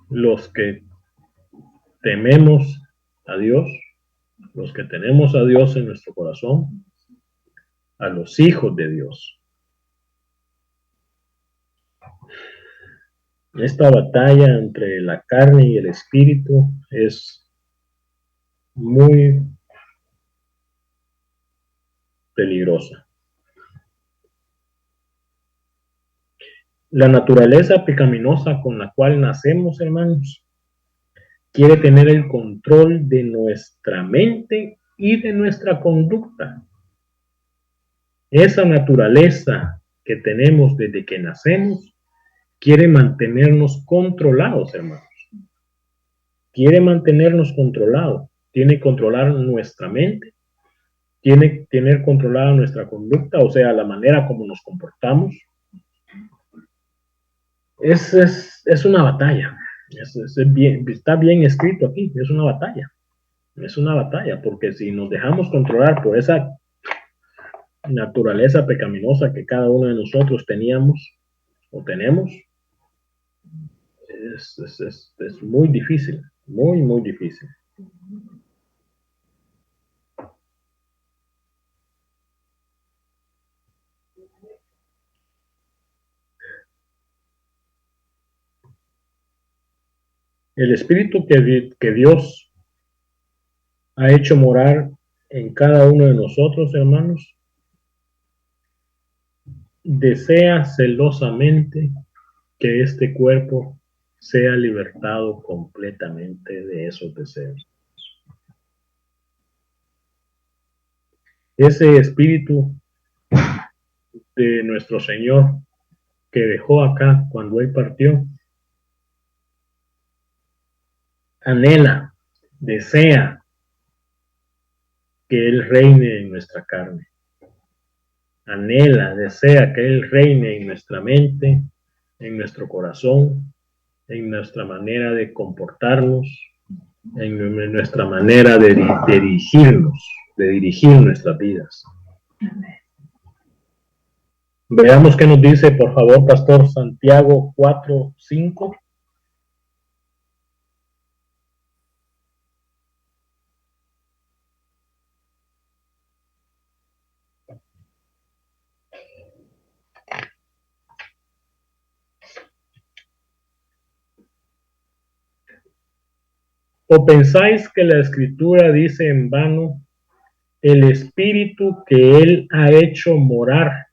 B: Los que tememos a Dios, los que tenemos a Dios en nuestro corazón, a los hijos de Dios. Esta batalla entre la carne y el espíritu es muy peligrosa. La naturaleza pecaminosa con la cual nacemos, hermanos, quiere tener el control de nuestra mente y de nuestra conducta. Esa naturaleza que tenemos desde que nacemos quiere mantenernos controlados, hermanos. Quiere mantenernos controlados. Tiene que controlar nuestra mente. Tiene que tener controlada nuestra conducta, o sea, la manera como nos comportamos. Es una batalla. Está bien escrito aquí. Es una batalla. Es una batalla, porque si nos dejamos controlar por esa naturaleza pecaminosa que cada uno de nosotros teníamos o tenemos, es muy difícil, muy, muy difícil. El espíritu que Dios ha hecho morar en cada uno de nosotros, hermanos, desea celosamente que este cuerpo sea libertado completamente de esos deseos. Ese espíritu de nuestro Señor que dejó acá cuando Él partió, anhela, desea que Él reine en nuestra carne. Anhela, desea que Él reine en nuestra mente, en nuestro corazón, en nuestra manera de comportarnos, en nuestra manera de dirigirnos, de dirigir nuestras vidas. Veamos qué nos dice, por favor, Pastor Santiago 4:5. ¿O pensáis que la Escritura dice en vano, el Espíritu que Él ha hecho morar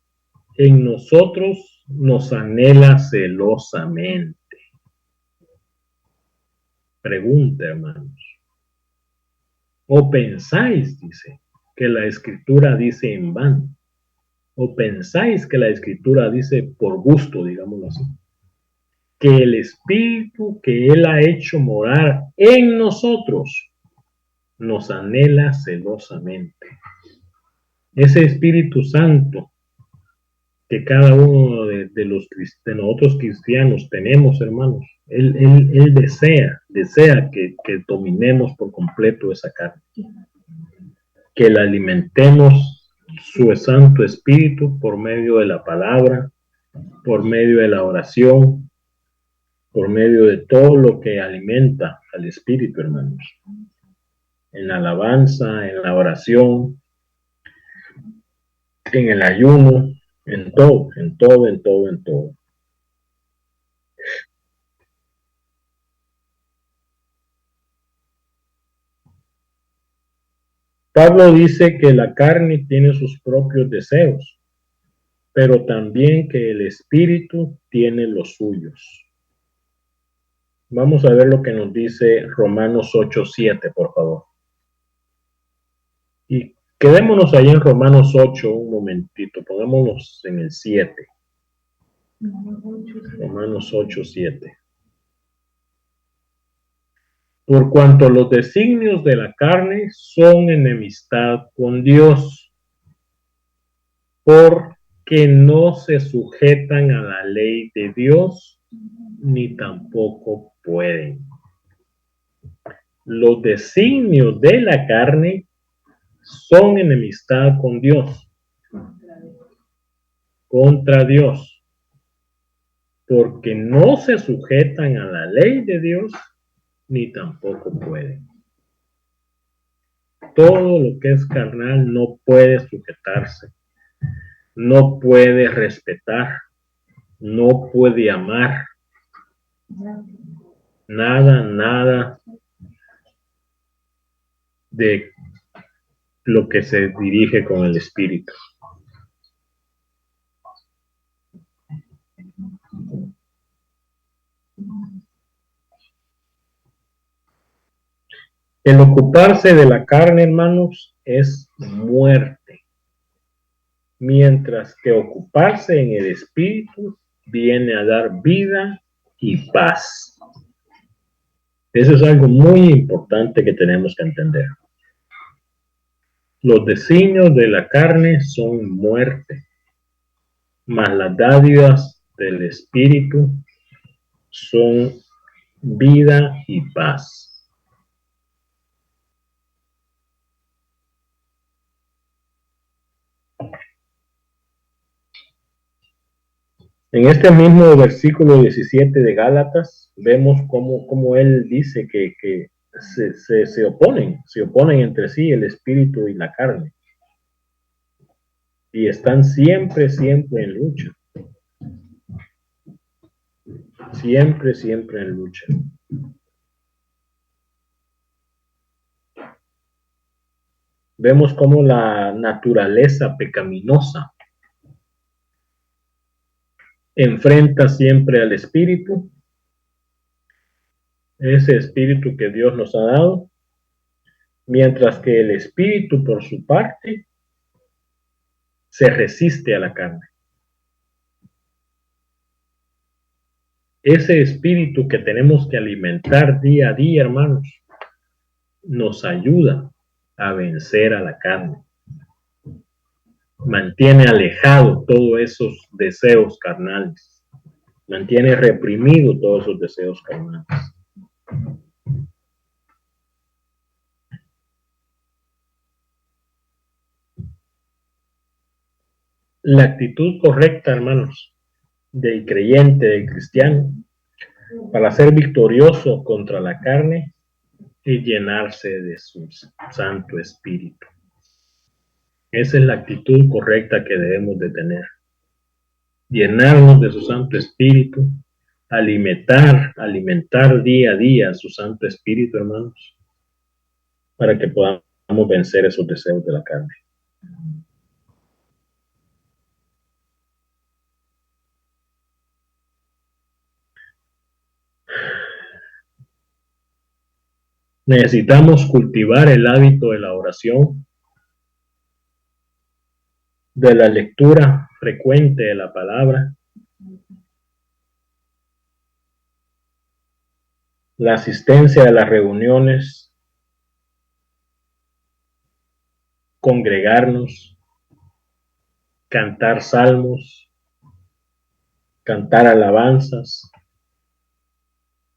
B: en nosotros nos anhela celosamente? Pregunta, hermanos. ¿O pensáis, dice, que la Escritura dice en vano? ¿O pensáis que la Escritura dice por gusto, digámoslo así? Que el Espíritu que Él ha hecho morar en nosotros nos anhela celosamente. Ese Espíritu Santo que cada uno de nosotros cristianos tenemos, hermanos, Él desea que dominemos por completo esa carne, que la alimentemos su Santo Espíritu por medio de la palabra, por medio de la oración, por medio de todo lo que alimenta al Espíritu, hermanos. En la alabanza, en la oración, en el ayuno, en todo, en todo, en todo, en todo. Pablo dice que la carne tiene sus propios deseos, pero también que el Espíritu tiene los suyos. Vamos a ver lo que nos dice Romanos 8:7, por favor. Y quedémonos ahí en Romanos 8 un momentito, pongámonos en el 7. Romanos 8:7. Por cuanto los designios de la carne son enemistad con Dios, porque no se sujetan a la ley de Dios, ni tampoco pueden. Los designios de la carne son enemistad con Dios, contra Dios, porque no se sujetan a la ley de Dios, ni tampoco pueden. Todo lo que es carnal no puede sujetarse, no puede respetar, no puede amar. Nada de lo que se dirige con el Espíritu. El ocuparse de la carne, hermanos, es muerte, mientras que ocuparse en el Espíritu viene a dar vida y paz. Eso es algo muy importante que tenemos que entender. Los designios de la carne son muerte, mas las dádivas del Espíritu son vida y paz. En este mismo versículo 17 de Gálatas, vemos cómo él dice que se oponen entre sí el espíritu y la carne. Y están siempre en lucha. Siempre en lucha. Vemos cómo la naturaleza pecaminosa enfrenta siempre al Espíritu, ese Espíritu que Dios nos ha dado, mientras que el Espíritu, por su parte, se resiste a la carne. Ese Espíritu que tenemos que alimentar día a día, hermanos, nos ayuda a vencer a la carne. Mantiene alejado todos esos deseos carnales. Mantiene reprimido todos esos deseos carnales. La actitud correcta, hermanos, del creyente, del cristiano, para ser victorioso contra la carne, es llenarse de su Santo Espíritu. Esa es la actitud correcta que debemos de tener. Llenarnos de su Santo Espíritu, alimentar día a día su Santo Espíritu, hermanos, para que podamos vencer esos deseos de la carne. Necesitamos cultivar el hábito de la oración, de la lectura frecuente de la palabra, la asistencia a las reuniones, congregarnos, cantar salmos, cantar alabanzas.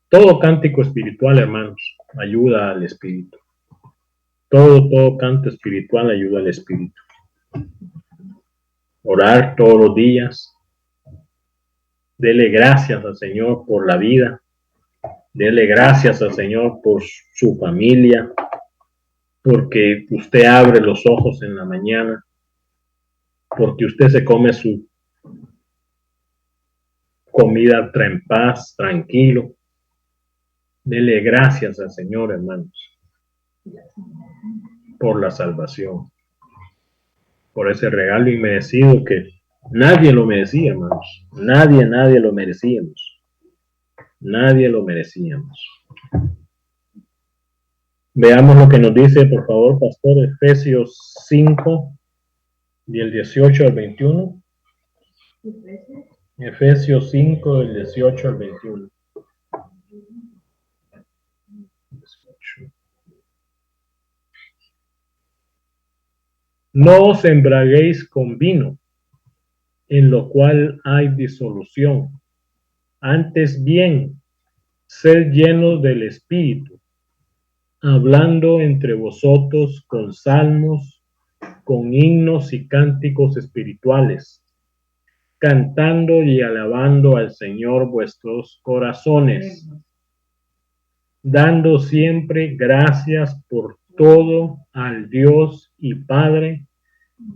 B: Todo cántico espiritual, hermanos, ayuda al espíritu. Todo canto espiritual ayuda al espíritu. Orar todos los días. Dele gracias al Señor por la vida. Dele gracias al Señor por su familia, porque usted abre los ojos en la mañana, porque usted se come su comida en paz, tranquilo. Dele gracias al Señor, hermanos, por la salvación, por ese regalo inmerecido que nadie lo merecía, hermanos. Nadie lo merecíamos. Nadie lo merecíamos. Veamos lo que nos dice, por favor, pastor, Efesios 5, del 18 al 21. Efesios 5, del 18 al 21. No os embraguéis con vino, en lo cual hay disolución. Antes bien, sed llenos del Espíritu, hablando entre vosotros con salmos, con himnos y cánticos espirituales, cantando y alabando al Señor vuestros corazones, dando siempre gracias por todo al Dios y Padre,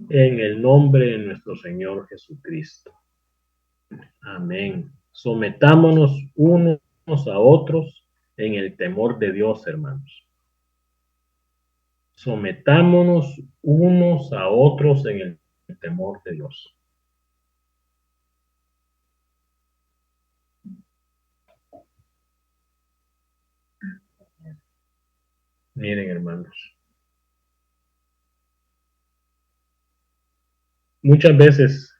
B: en el nombre de nuestro Señor Jesucristo. Amén. Sometámonos unos a otros en el temor de Dios, hermanos. Sometámonos unos a otros en el temor de Dios. Miren, hermanos. Muchas veces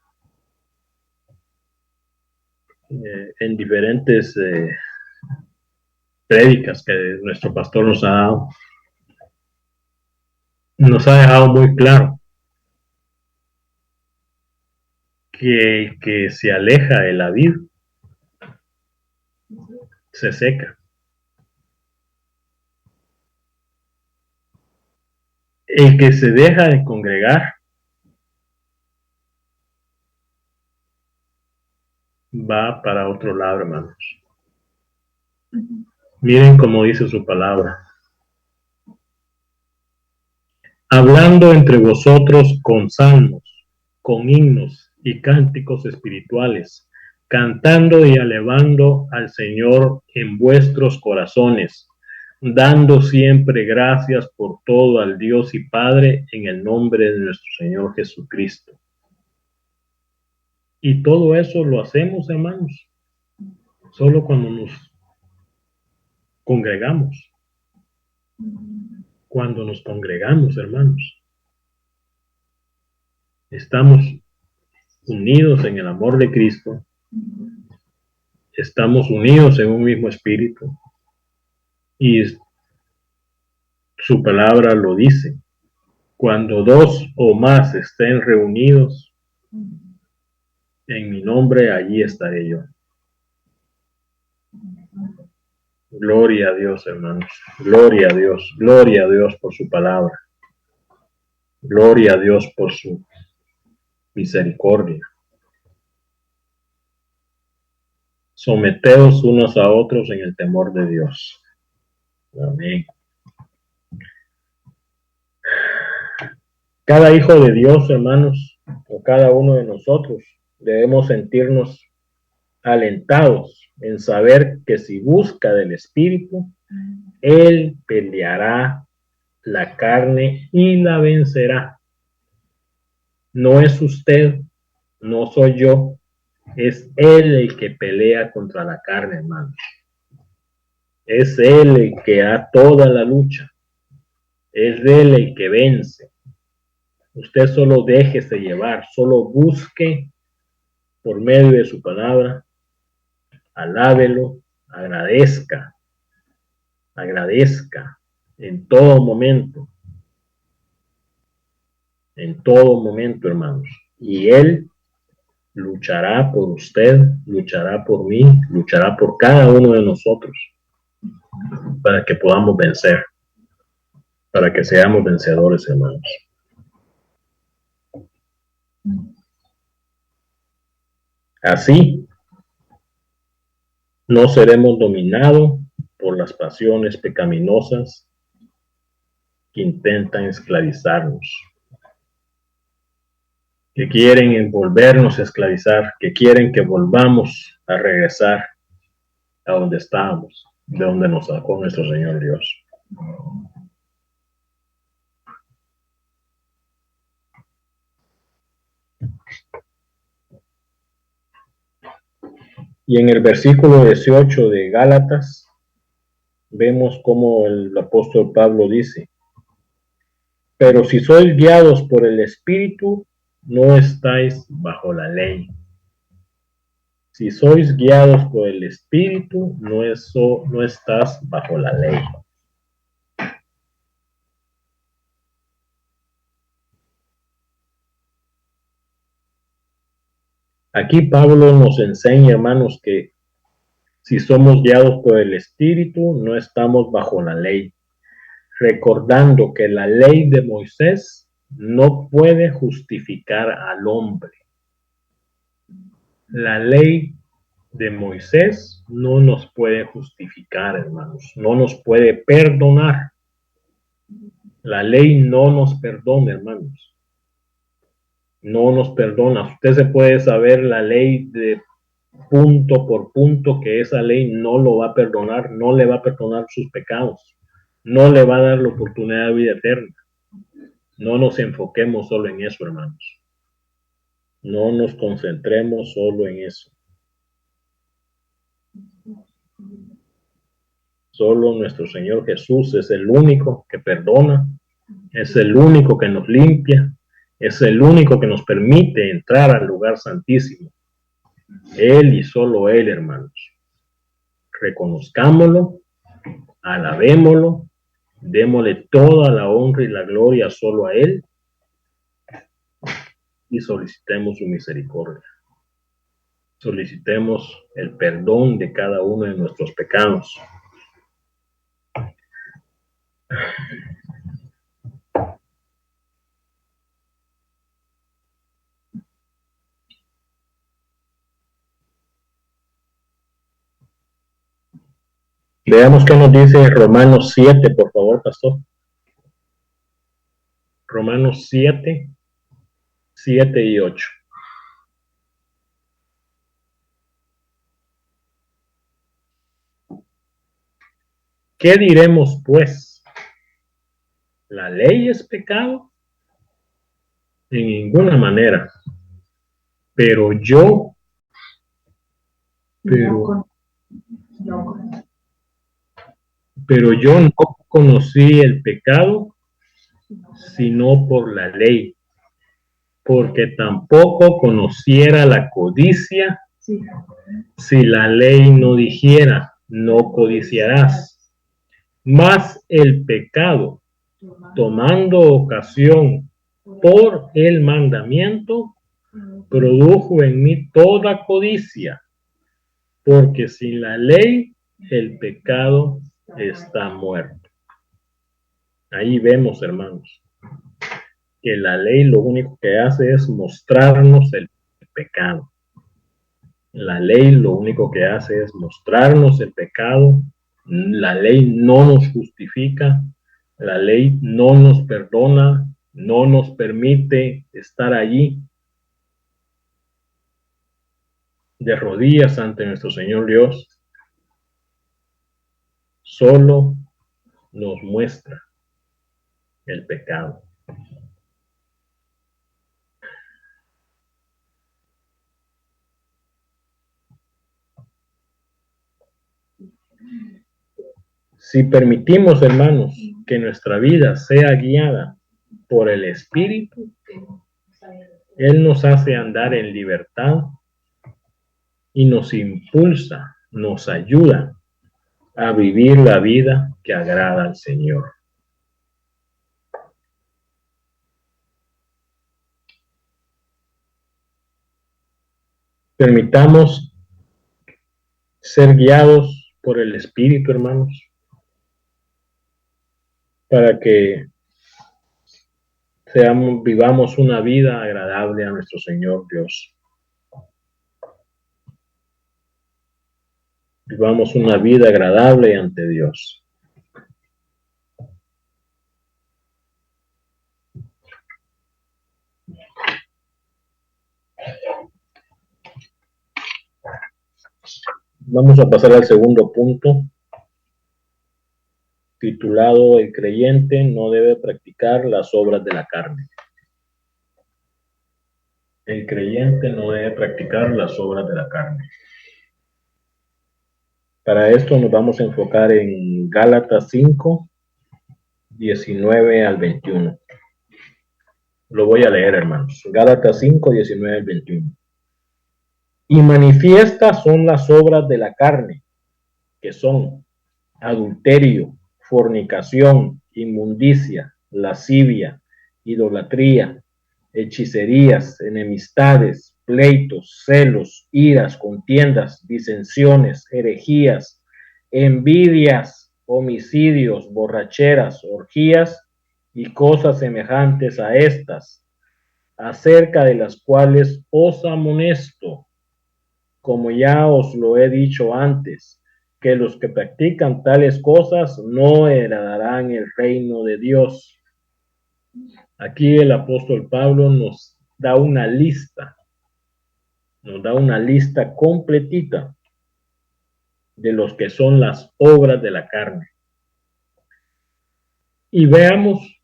B: en diferentes prédicas que nuestro pastor nos ha dado, nos ha dejado muy claro que el que se aleja de la vid se seca. El que se deja de congregar va para otro lado, hermanos. Miren cómo dice su palabra. Hablando entre vosotros con salmos, con himnos y cánticos espirituales, cantando y alabando al Señor en vuestros corazones, dando siempre gracias por todo al Dios y Padre en el nombre de nuestro Señor Jesucristo. Y todo eso lo hacemos, hermanos, solo cuando nos congregamos. Cuando nos congregamos, hermanos, estamos unidos en el amor de Cristo, estamos unidos en un mismo espíritu y su palabra lo dice. Cuando dos o más estén reunidos en mi nombre, allí estaré yo. Gloria a Dios, hermanos. Gloria a Dios. Gloria a Dios por su palabra. Gloria a Dios por su misericordia. Someteos unos a otros en el temor de Dios. Amén. Cada hijo de Dios, hermanos, o cada uno de nosotros, debemos sentirnos alentados en saber que si busca del Espíritu, Él peleará la carne y la vencerá. No es usted, no soy yo, es Él el que pelea contra la carne, hermanos. Es Él el que da toda la lucha. Es Él el que vence. Usted solo déjese llevar, solo busque por medio de su palabra, alábelo, agradezca en todo momento, hermanos. Y Él luchará por usted, luchará por mí, luchará por cada uno de nosotros para que podamos vencer, para que seamos vencedores, hermanos. Así no seremos dominados por las pasiones pecaminosas que intentan esclavizarnos, que quieren envolvernos a esclavizar, que quieren que volvamos a regresar a donde estábamos, de donde nos sacó nuestro Señor Dios. Y en el versículo 18 de Gálatas, vemos como el apóstol Pablo dice: pero si sois guiados por el Espíritu, no estáis bajo la ley. Si sois guiados por el Espíritu, no estás bajo la ley. Aquí Pablo nos enseña, hermanos, que si somos guiados por el Espíritu, no estamos bajo la ley. Recordando que la ley de Moisés no puede justificar al hombre. La ley de Moisés no nos puede justificar, hermanos, no nos puede perdonar. La ley no nos perdona, hermanos. No nos perdona. Usted se puede saber la ley de punto por punto, que esa ley no lo va a perdonar, no le va a perdonar sus pecados, no le va a dar la oportunidad de vida eterna. No nos enfoquemos solo en eso, hermanos. No nos concentremos solo en eso. Solo nuestro Señor Jesús es el único que perdona, es el único que nos limpia, es el único que nos permite entrar al lugar santísimo. Él y solo Él, hermanos. Reconozcámoslo, alabémoslo, démosle toda la honra y la gloria solo a Él y solicitemos su misericordia. Solicitemos el perdón de cada uno de nuestros pecados. Veamos qué nos dice Romanos 7, por favor, pastor. Romanos 7, 7 y 8. ¿Qué diremos, pues? ¿La ley es pecado? En ninguna manera. Pero yo, pero, pero yo no conocí el pecado sino por la ley, porque tampoco conociera la codicia si la ley no dijera, no codiciarás. Mas el pecado, tomando ocasión por el mandamiento, produjo en mí toda codicia, porque sin la ley el pecado está muerto. Ahí vemos, hermanos, que la ley lo único que hace es mostrarnos el pecado. La ley lo único que hace es mostrarnos el pecado. La ley no nos justifica, la ley no nos perdona, no nos permite estar allí de rodillas ante nuestro Señor Dios. Solo nos muestra el pecado. Si permitimos, hermanos, que nuestra vida sea guiada por el Espíritu, Él nos hace andar en libertad y nos impulsa, nos ayuda a vivir la vida que agrada al Señor. Permitamos ser guiados por el Espíritu, hermanos, para que vivamos una vida agradable a nuestro Señor Dios. Vivamos una vida agradable ante Dios. Vamos a pasar al segundo punto, titulado El creyente no debe practicar las obras de la carne. El creyente no debe practicar las obras de la carne. Para esto nos vamos a enfocar en Gálatas 5, 19 al 21. Lo voy a leer, hermanos. Gálatas 5, 19 al 21. Y manifiestas son las obras de la carne, que son adulterio, fornicación, inmundicia, lascivia, idolatría, hechicerías, enemistades, pleitos, celos, iras, contiendas, disensiones, herejías, envidias, homicidios, borracheras, orgías y cosas semejantes a estas, acerca de las cuales os amonesto, como ya os lo he dicho antes, que los que practican tales cosas no heredarán el reino de Dios. Aquí el apóstol Pablo nos da una lista completita de los que son las obras de la carne. Y veamos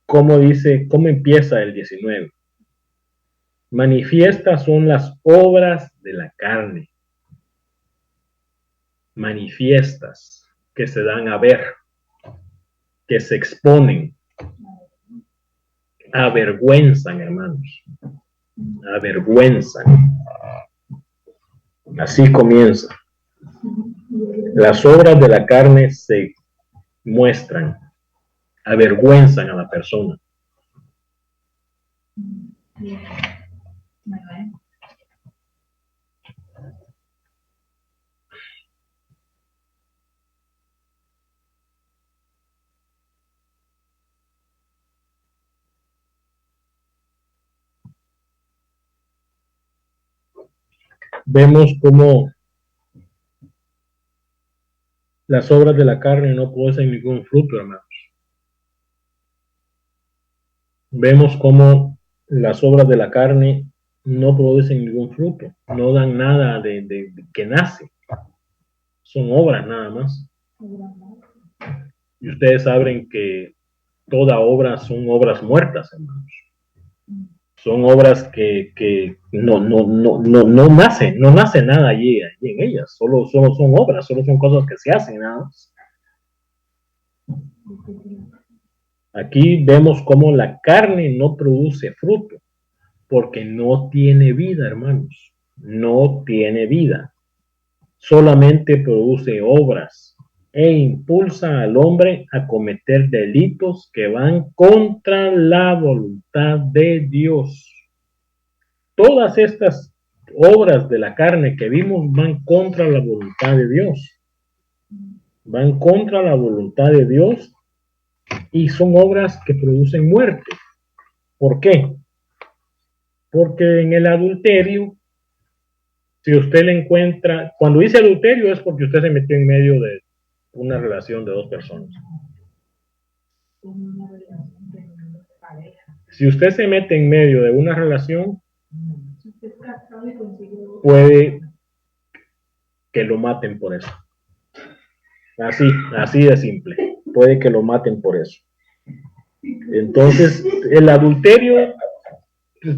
B: cómo empieza el 19. Manifiestas son las obras de la carne. Manifiestas, que se dan a ver, que se exponen, avergüenzan, hermanos, avergüenzan. Así comienza. Las obras de la carne se muestran, avergüenzan a la persona. Vemos cómo las obras de la carne no producen ningún fruto, hermanos. Vemos cómo las obras de la carne no producen ningún fruto, no dan nada de que nace. Son obras nada más. Y ustedes saben que toda obra son obras muertas, hermanos. son obras que no nace nada allí en ellas, solo son obras, solo son cosas que se hacen nada más. Aquí vemos cómo la carne no produce fruto, porque no tiene vida, hermanos, no tiene vida, solamente produce obras e impulsa al hombre a cometer delitos que van contra la voluntad de Dios. Todas estas obras de la carne que vimos van contra la voluntad de Dios. Van contra la voluntad de Dios y son obras que producen muerte. ¿Por qué? Porque en el adulterio, si usted le encuentra, cuando dice adulterio es porque usted se metió en medio de una relación de dos personas. Si usted se mete en medio de una relación, puede que lo maten por eso. Así de simple. Puede que lo maten por eso. Entonces, el adulterio,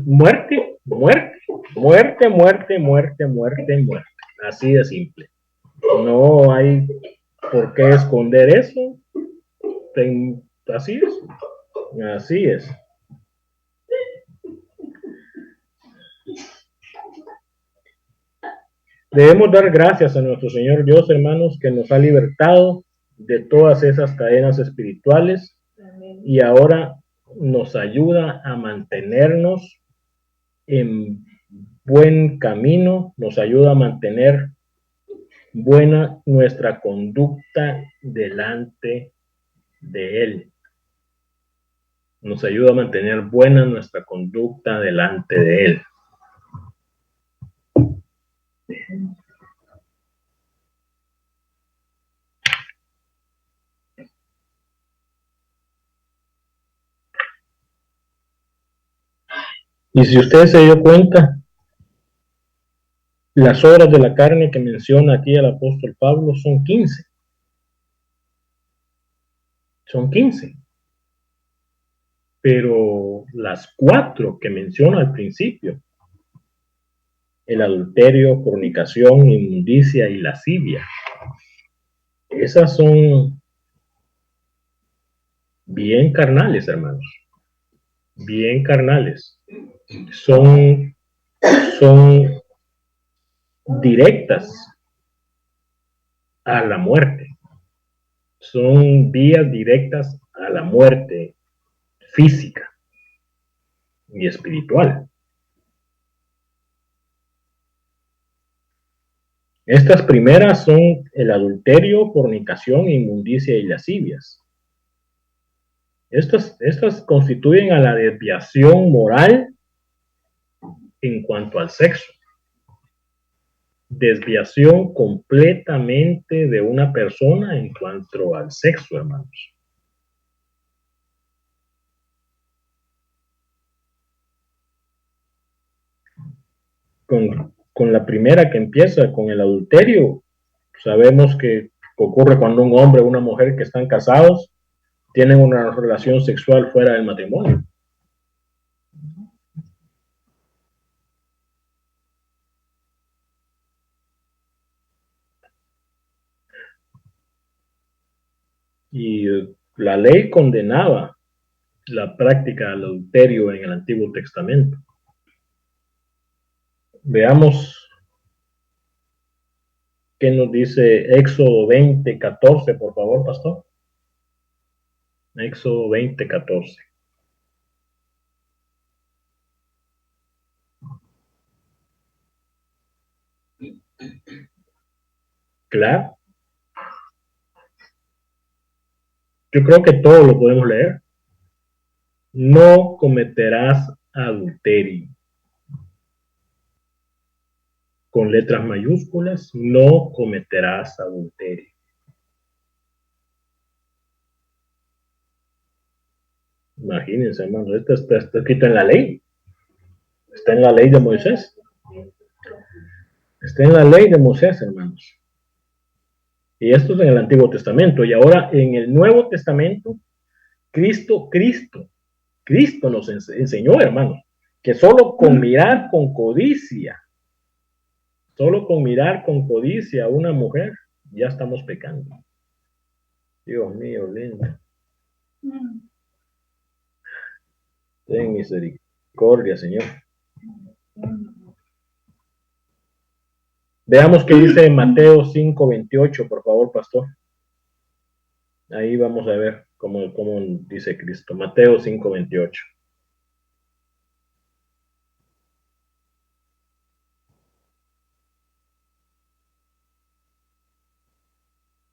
B: muerte. Así de simple. No hay por qué esconder eso. Así es. Así es. Debemos dar gracias a nuestro Señor Dios, hermanos, que nos ha libertado de todas esas cadenas espirituales y ahora nos ayuda a mantenernos en buen camino, nos ayuda a mantener buena nuestra conducta delante de Él. Nos ayuda a mantener buena nuestra conducta delante de Él. Y si usted se dio cuenta, las obras de la carne que menciona aquí el apóstol Pablo son 15. Son 15. Pero las 4 que menciona al principio, el adulterio, fornicación, inmundicia y lascivia, esas son bien carnales, hermanos. Bien carnales. Son directas a la muerte. Son vías directas a la muerte física y espiritual. Estas primeras son el adulterio, fornicación, inmundicia y lascivias. Estas constituyen a la desviación moral en cuanto al sexo. Desviación completamente de una persona en cuanto al sexo, hermanos. Con la primera que empieza, con el adulterio, sabemos que ocurre cuando un hombre o una mujer que están casados tienen una relación sexual fuera del matrimonio. Y la ley condenaba la práctica del adulterio en el Antiguo Testamento. Veamos qué nos dice Éxodo 20:14, por favor, pastor. Éxodo 20:14. Claro. Yo creo que todo lo podemos leer. No cometerás adulterio. Con letras mayúsculas, no cometerás adulterio. Imagínense, hermano, esto está escrito en la ley. Está en la ley de Moisés. Está en la ley de Moisés, hermanos. Y esto es en el Antiguo Testamento. Y ahora en el Nuevo Testamento, Cristo nos enseñó, hermanos. que solo con mirar con codicia a una mujer, ya estamos pecando. Dios mío, lindo. Ten misericordia, Señor. Veamos qué dice Mateo 5:28, por favor, pastor. Ahí vamos a ver cómo dice Cristo. Mateo 5:28.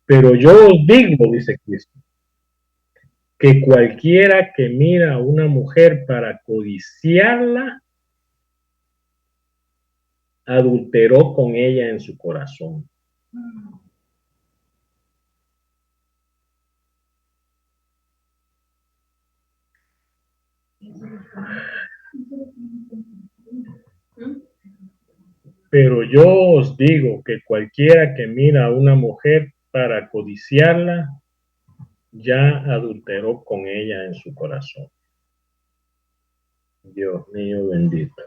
B: Pero yo os digo, dice Cristo, que cualquiera que mira a una mujer para codiciarla, adulteró con ella en su corazón. Pero yo os digo que cualquiera que mira a una mujer para codiciarla, ya adulteró con ella en su corazón. Dios mío bendito.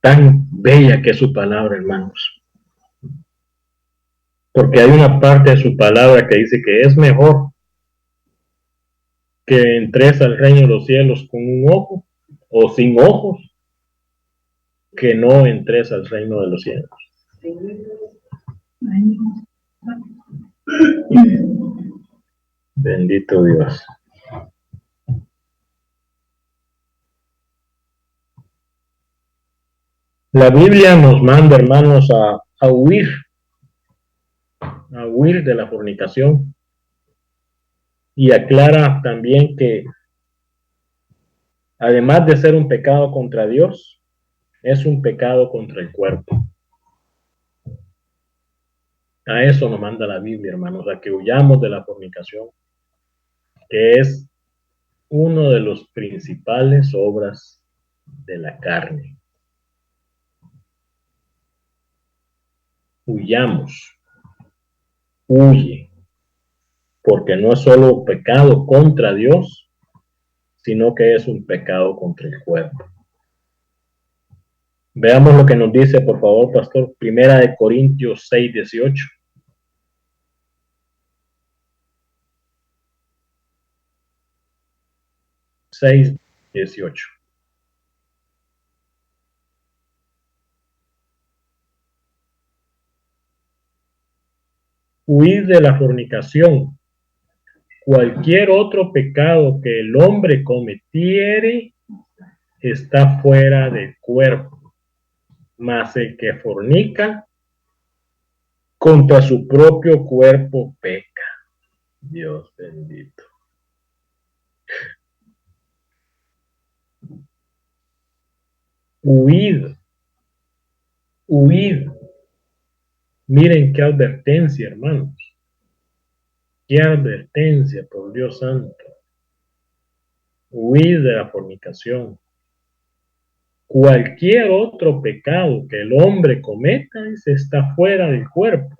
B: Tan bella que es su palabra, hermanos. Porque hay una parte de su palabra que dice que es mejor que entres al reino de los cielos con un ojo o sin ojos, que no entres al reino de los cielos. Bendito Dios. La Biblia nos manda, hermanos, a huir de la fornicación, y aclara también que además de ser un pecado contra Dios, es un pecado contra el cuerpo. A eso nos manda la Biblia, hermanos, a que huyamos de la fornicación, que es uno de los principales obras de la carne. Huyamos, huye, porque no es solo pecado contra Dios, sino que es un pecado contra el cuerpo. Veamos lo que nos dice, por favor, pastor, Primera de Corintios 6:18. Huid de la fornicación. Cualquier otro pecado que el hombre cometiere está fuera del cuerpo, mas el que fornica contra su propio cuerpo peca. Dios bendito. Huid, huid. Miren qué advertencia, hermanos. Qué advertencia, por Dios santo. Huid de la fornicación. Cualquier otro pecado que el hombre cometa está fuera del cuerpo,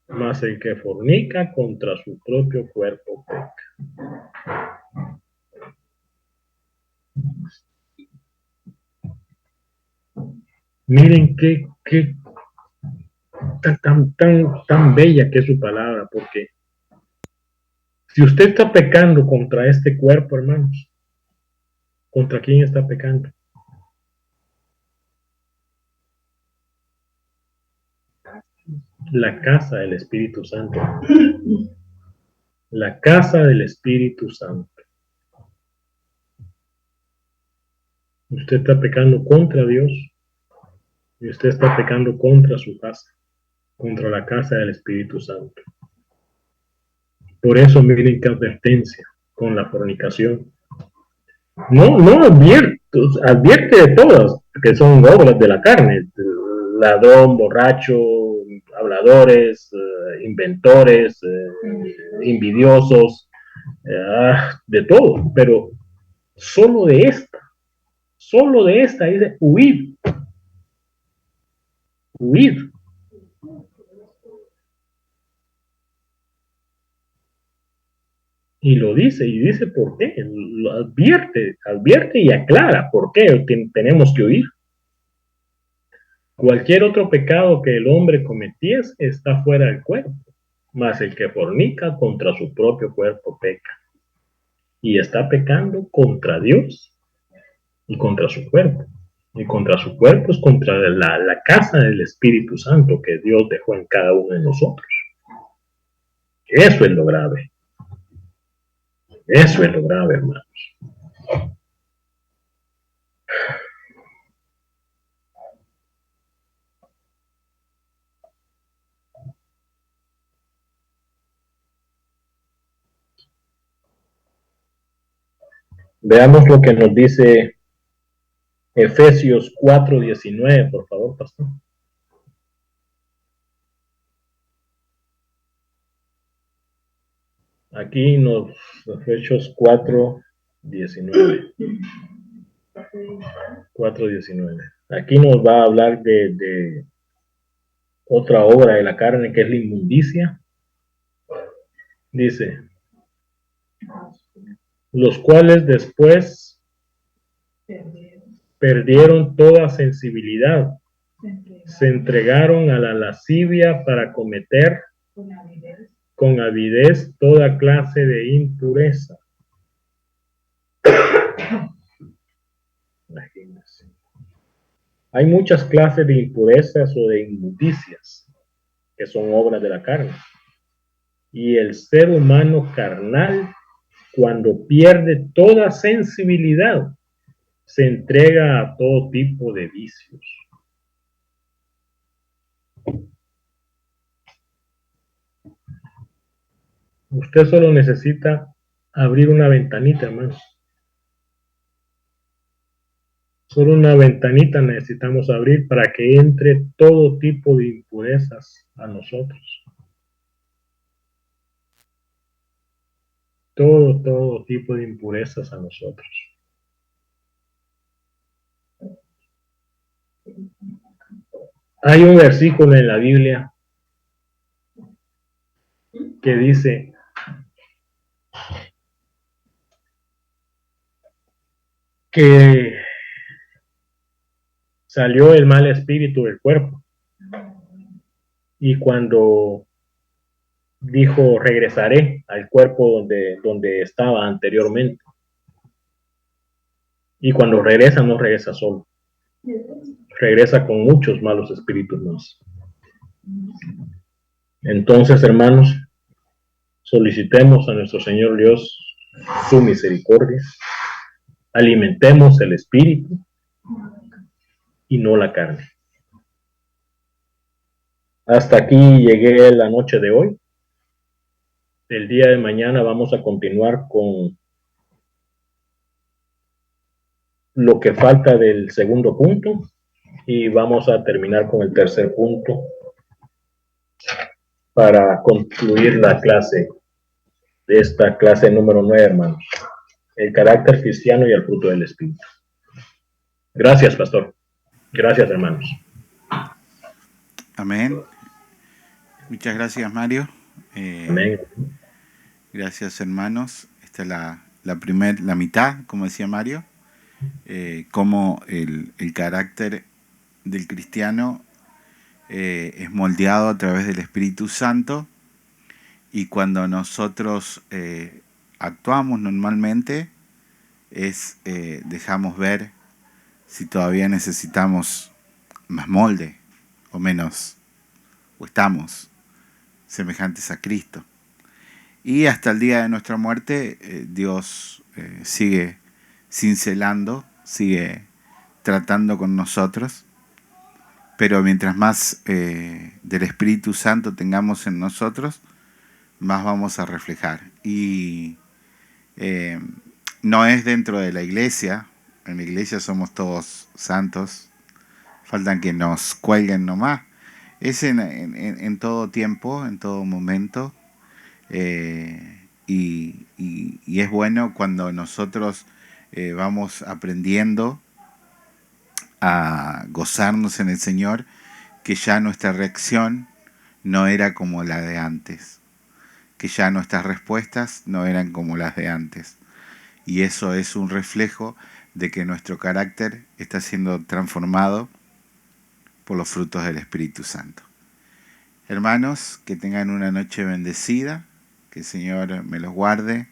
B: mas el que fornica contra su propio cuerpo peca. Miren qué tan bella que es su palabra, porque si usted está pecando contra este cuerpo, hermanos, ¿contra quién está pecando? La casa del Espíritu Santo. La casa del Espíritu Santo. Usted está pecando contra Dios y usted está pecando contra su casa, contra la casa del Espíritu Santo. Por eso miren qué advertencia con la fornicación. No advierte de todas, que son obras de la carne: ladrón, borracho, habladores, inventores, envidiosos, de todo, pero solo de esta dice huir. Y lo dice, y dice por qué, lo advierte y aclara por qué tenemos que huir. Cualquier otro pecado que el hombre cometiese está fuera del cuerpo, mas el que fornica contra su propio cuerpo peca. Y está pecando contra Dios y contra su cuerpo. Y contra su cuerpo es contra la casa del Espíritu Santo que Dios dejó en cada uno de nosotros. Eso es lo grave. Eso es lo grave, hermanos. Veamos lo que nos dice Efesios 4:19, por favor, pastor. Aquí nos Efesios 4:19. 4:19. Aquí nos va a hablar de otra obra de la carne que es la inmundicia. Dice, los cuales después perdieron toda sensibilidad, se entregaron a la lascivia para cometer con avidez toda clase de impureza. Imagínense. Hay muchas clases de impurezas o de inmundicias que son obras de la carne. Y el ser humano carnal, cuando pierde toda sensibilidad, se entrega a todo tipo de vicios. Usted solo necesita abrir una ventanita, hermanos. Solo una ventanita necesitamos abrir para que entre todo tipo de impurezas a nosotros. Todo tipo de impurezas a nosotros. Hay un versículo en la Biblia que dice que salió el mal espíritu del cuerpo. Y cuando dijo, regresaré al cuerpo donde estaba anteriormente. Y cuando regresa, no regresa solo. Regresa con muchos malos espíritus más. Entonces, hermanos, solicitemos a nuestro Señor Dios su misericordia. Alimentemos el espíritu y no la carne. Hasta aquí llegué la noche de hoy. El día de mañana vamos a continuar con lo que falta del segundo punto y vamos a terminar con el tercer punto para concluir la clase de esta clase número 9, hermanos. El carácter cristiano y el fruto del Espíritu. Gracias, pastor. Gracias, hermanos.
A: Amén. Muchas gracias, Mario.
B: Amén.
A: Gracias, hermanos. Esta es la mitad, como decía Mario, cómo el carácter del cristiano es moldeado a través del Espíritu Santo, y cuando nosotros actuamos normalmente dejamos ver si todavía necesitamos más molde o menos, o estamos semejantes a Cristo. Y hasta el día de nuestra muerte, Dios sigue cincelando, sigue tratando con nosotros, pero mientras más del Espíritu Santo tengamos en nosotros, más vamos a reflejar. Y no es dentro de la iglesia. En la iglesia somos todos santos, faltan que nos cuelguen nomás. Es en todo tiempo, en todo momento. Y es bueno cuando nosotros vamos aprendiendo a gozarnos en el Señor, que ya nuestra reacción no era como la de antes, que ya nuestras respuestas no eran como las de antes. Y eso es un reflejo de que nuestro carácter está siendo transformado por los frutos del Espíritu Santo. Hermanos, que tengan una noche bendecida, que el Señor me los guarde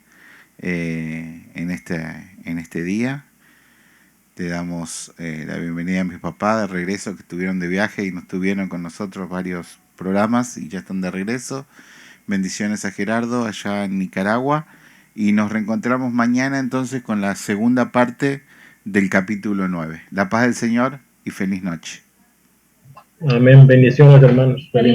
A: en este día. Te damos la bienvenida a mis papás de regreso, que estuvieron de viaje y no estuvieron con nosotros varios programas y ya están de regreso. Bendiciones a Gerardo allá en Nicaragua y nos reencontramos mañana entonces con la segunda parte del capítulo 9. La paz del Señor y feliz noche.
B: Amén. Bendiciones, hermanos. Feliz